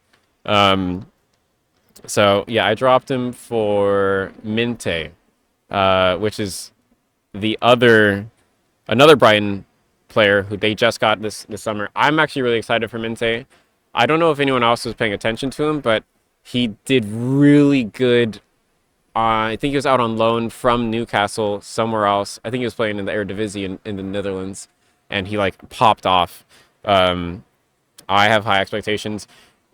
So, yeah, I dropped him for Minte, which is another Brighton player who they just got this summer. I'm actually really excited for Minte. I don't know if anyone else was paying attention to him, but he did really good. I think he was out on loan from Newcastle somewhere else. I think he was playing in the Eredivisie in the Netherlands, and he popped off. I have high expectations.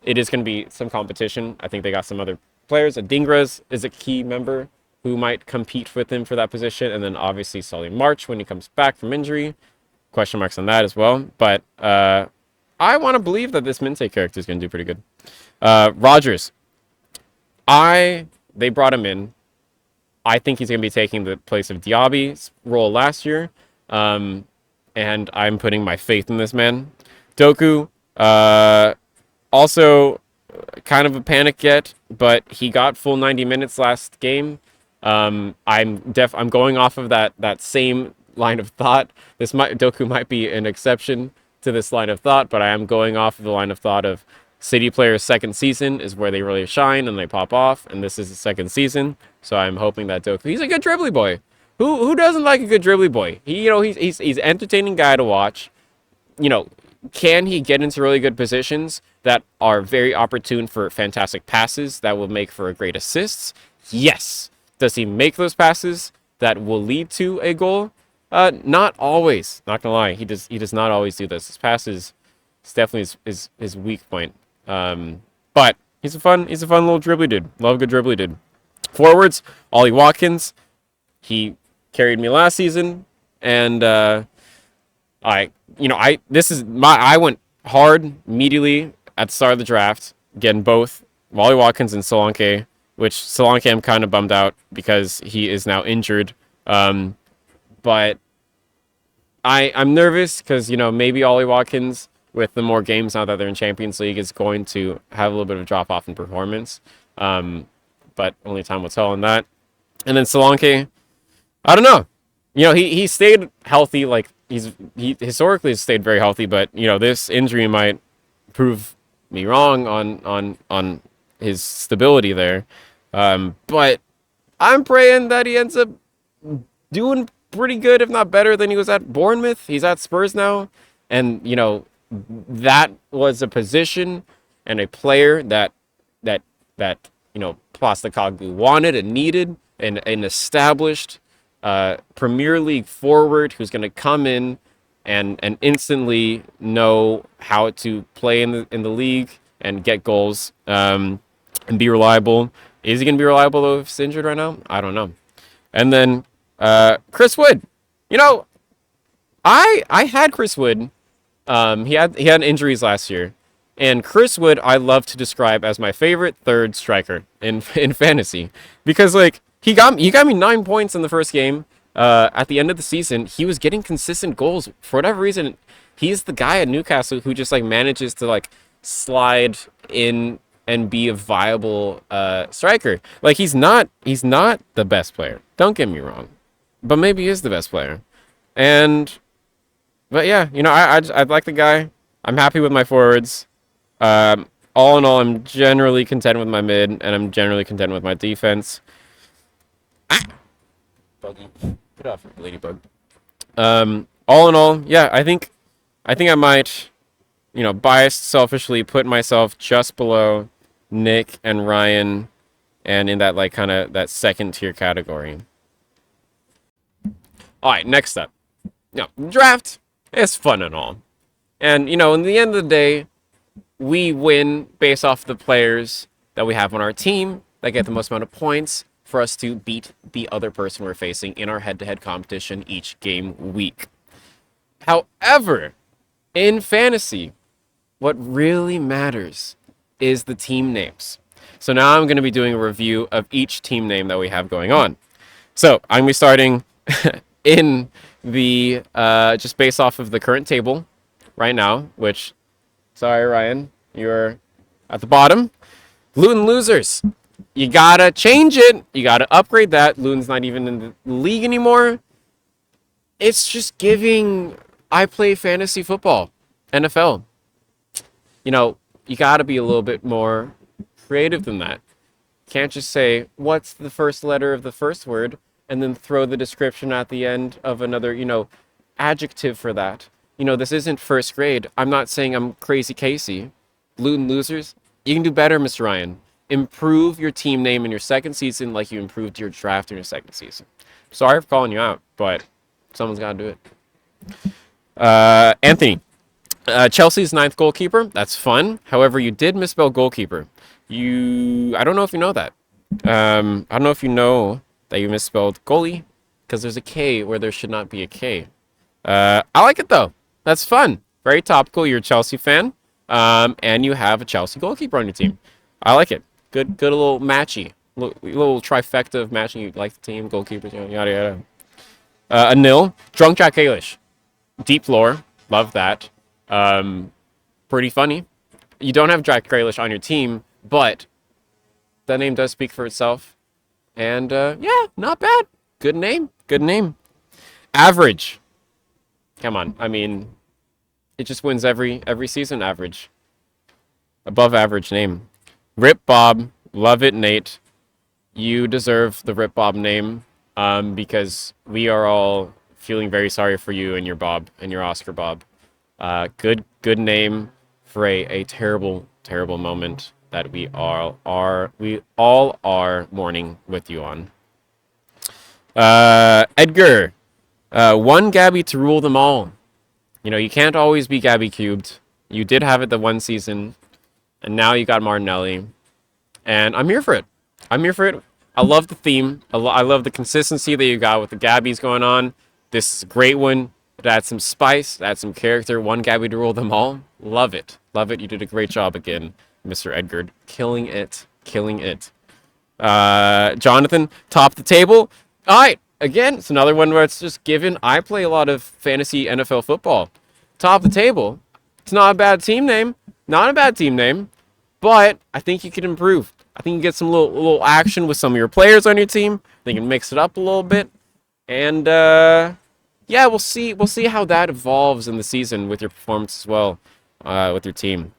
It is going to be some competition. I think they got some other players. Adingras is a key member who might compete with him for that position. And then obviously Solly March when he comes back from injury. Question marks on that as well. But I want to believe that this Minte character is going to do pretty good. Rodgers. They brought him in. I think he's going to be taking the place of Diaby's role last year. And I'm putting my faith in this man. Doku. Also, kind of a panic get, but he got full 90 minutes last game. I'm going off of that same line of thought. Doku might be an exception to this line of thought, but I am going off of the line of thought of City players' second season is where they really shine and they pop off, and this is the second season. So I'm hoping that Doku, he's a good dribbly boy. Who doesn't like a good dribbly boy? He's entertaining guy to watch. Can he get into really good positions that are very opportune for fantastic passes that will make for a great assists? Yes. Does he make those passes that will lead to a goal? Not always. Not gonna lie, he does not always do this. His passes is definitely his weak point. But he's a fun little dribbly dude. Love a good dribbly dude. Forwards, Ollie Watkins. He carried me last season, and I went hard immediately at the start of the draft, getting both Ollie Watkins and Solanke, which Solanke I'm kind of bummed out because he is now injured. But I'm nervous because, maybe Ollie Watkins, with the more games now that they're in Champions League, is going to have a little bit of a drop-off in performance. But only time will tell on that. And then Solanke, I don't know. He stayed healthy, he historically has stayed very healthy, but this injury might prove me wrong on his stability there. But I'm praying that he ends up doing pretty good, if not better, than he was at Bournemouth. He's at Spurs now, and that was a position and a player that Postecoglou wanted and needed, an established Premier League forward who's going to come in and instantly know how to play in the league and get goals and be reliable. Is he going to be reliable though if he's injured right now? I don't know. And then Chris Wood. You know, I had Chris Wood. He had injuries last year. And Chris Wood, I love to describe as my favorite third striker in fantasy, because like he got me 9 points in the first game. At the end of the season, he was getting consistent goals for whatever reason. He's the guy at Newcastle who just like manages to like slide in and be a viable striker. Like he's not the best player. Don't get me wrong, but maybe he is the best player. But yeah, you know, I like the guy. I'm happy with my forwards. All in all, I'm generally content with my mid, and I'm generally content with my defense. Buggy. Get off, ladybug. All in all, yeah, I think I might, you know, biased, selfishly put myself just below Nick and Ryan, and in that like kind of that second tier category. All right, next up, you know, draft. It's fun and all, and you know, in the end of the day, we win based off the players that we have on our team that get the most amount of points for us to beat the other person we're facing in our head-to-head competition each game week. However, in fantasy, what really matters is the team names. So now I'm going to be doing a review of each team name that we have going on. So I'm going to be starting in the, just based off of the current table right now, which, sorry, Ryan, you're at the bottom. Luton losers. You gotta change it. You gotta upgrade that. Luton's not even in the league anymore. It's just giving I play fantasy football, NFL. You know, you gotta be a little bit more creative than that. Can't just say, what's the first letter of the first word, and then throw the description at the end of another, you know, adjective for that. You know, this isn't first grade. I'm not saying I'm crazy Casey. Luton losers, you can do better, Mr. Ryan. Improve your team name in your second season like you improved your draft in your second season. Sorry for calling you out, but someone's got to do it. Anthony, Chelsea's 9th goalkeeper. That's fun. However, you did misspell goalkeeper. I don't know if you know that. I don't know if you know that you misspelled goalie, because there's a K where there should not be a K. I like it though. That's fun. Very topical. You're a Chelsea fan, and you have a Chelsea goalkeeper on your team. I like it. Good little matchy. Little trifecta of matching. You like the team, goalkeepers, you know, yada yada. Anil, drunk Jack Grealish. Deep lore. Love that. Pretty funny. You don't have Jack Grealish on your team, but that name does speak for itself. And yeah, not bad. Good name. Good name. Average. Come on. I mean, it just wins every season. Average. Above average name. Rip Bob. Love it, Nate. You deserve the Rip Bob name because we are all feeling very sorry for you and your Bob and your Oscar Bob. Good name for a terrible moment that we all are mourning with you on. Edgar. One Gabby to rule them all. You know, you can't always be Gabby cubed. You did have it the one season, and now you got Martinelli. And I'm here for it. I'm here for it. I love the theme. I love the consistency that you got with the Gabbies going on. This is a great one. It adds some spice, it adds some character. One Gabby to rule them all. Love it. Love it. You did a great job again, Mr. Edgard. Killing it. Killing it. Jonathan, top the table. All right. Again, it's another one where it's just given. I play a lot of fantasy NFL football. Top of the table. It's not a bad team name. Not a bad team name. But I think you could improve. I think you get some little action with some of your players on your team. I think you can mix it up a little bit. And yeah, we'll see how that evolves in the season with your performance as well, with your team.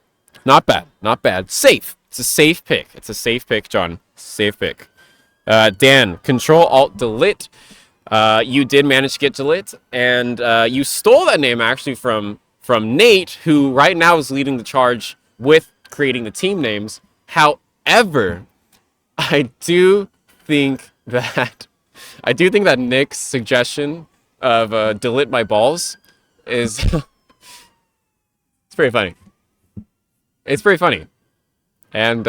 Not bad. Not bad. Safe. It's a safe pick. It's a safe pick, John. Safe pick. Dan, Control-Alt-Delete. You did manage to get Delete, and you stole that name actually from Nate, who right now is leading the charge with creating the team names. However, I do think that Nick's suggestion of delete my balls is it's pretty funny. It's pretty funny. And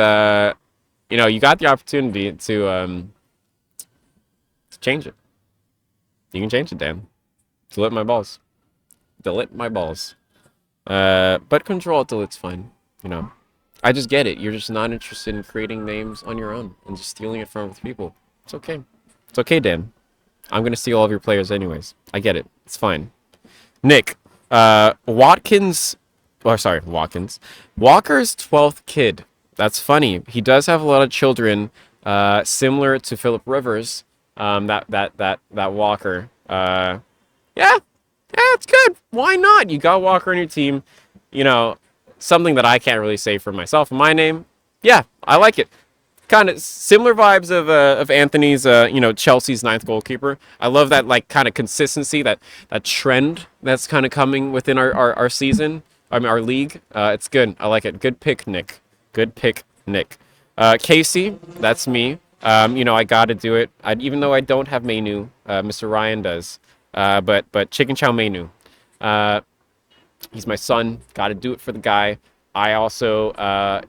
you know, you got the opportunity to change it. You can change it, Dan. Delete my balls. Delete my balls. But control it till it's fine. You know, I just get it. You're just not interested in creating names on your own and just stealing it from other people. It's okay. It's okay, Dan. I'm gonna steal all of your players anyways. I get it. It's fine. Nick, Watkins. Oh, sorry, Watkins. Walker's 12th kid. That's funny. He does have a lot of children, similar to Philip Rivers. That Walker. Yeah, it's good. Why not? You got Walker on your team. You know, something that I can't really say for myself in my name. Yeah, I like it. Kind of similar vibes of Anthony's, you know, Chelsea's 9th goalkeeper. I love that, like, kind of consistency, that trend that's kind of coming within our season. I mean, our league. It's good. I like it. Good pick, Nick. Good pick, Nick. Casey, that's me. You know, I got to do it. Even though I don't have menu, Mr. Ryan does. But chicken chow menu. He's my son. Got to do it for the guy. I also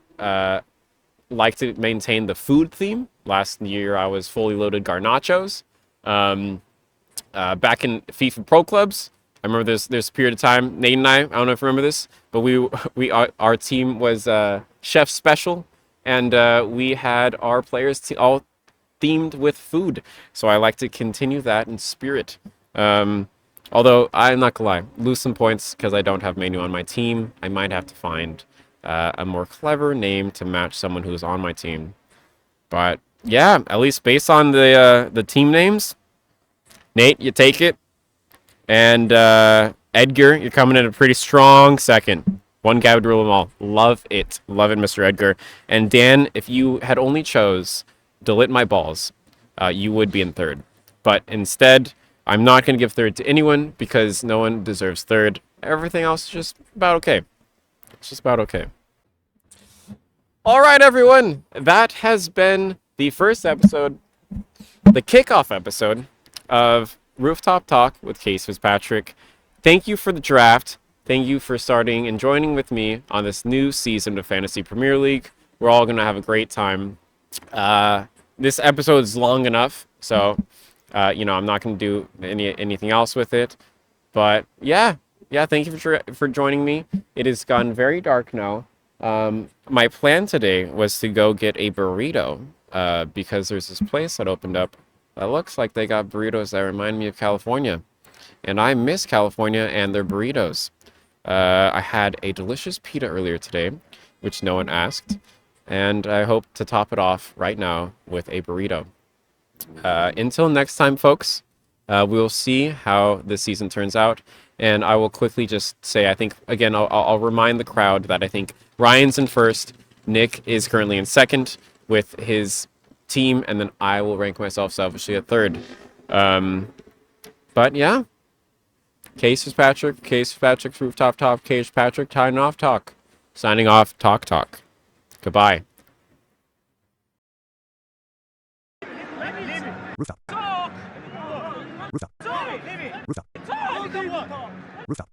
like to maintain the food theme. Last year, I was fully loaded garnachos. Back in FIFA Pro Clubs, I remember there's a period of time, Nate and I don't know if you remember this, but our team was chef special, and we had our players all themed with food. So I like to continue that in spirit. Although I'm not gonna lie, lose some points because I don't have menu on my team. I might have to find a more clever name to match someone who's on my team. But yeah, at least based on the team names, Nate, you take it. And Edgar, you're coming in a pretty strong second. One guy would rule them all. Love it. Love it, Mr. Edgar. And Dan, if you had only chose delete my balls, you would be in third. But instead, I'm not going to give third to anyone because no one deserves third. Everything else is just about okay. It's just about okay. All right, everyone. That has been the first episode, the kickoff episode of Rooftop Talk with Case Fitzpatrick. Thank you for the draft. Thank you for starting and joining with me on this new season of Fantasy Premier League. We're all going to have a great time. This episode is long enough, so you know, I'm not going to do anything else with it. But yeah, thank you for joining me. It has gotten very dark now. My plan today was to go get a burrito because there's this place that opened up that looks like they got burritos that remind me of California. And I miss California and their burritos. I had a delicious pita earlier today, which no one asked. And I hope to top it off right now with a burrito. Until next time, folks, we'll see how this season turns out. And I will quickly just say, I think, again, I'll remind the crowd that I think Ryan's in first. Nick is currently in second with his team. And then I will rank myself selfishly at third. But yeah. Case Fitzpatrick, Rooftop Talk, Case Patrick, signing off, talk. Signing off, talk. Goodbye. Rooftop. Rooftop. Rooftop. Rooftop.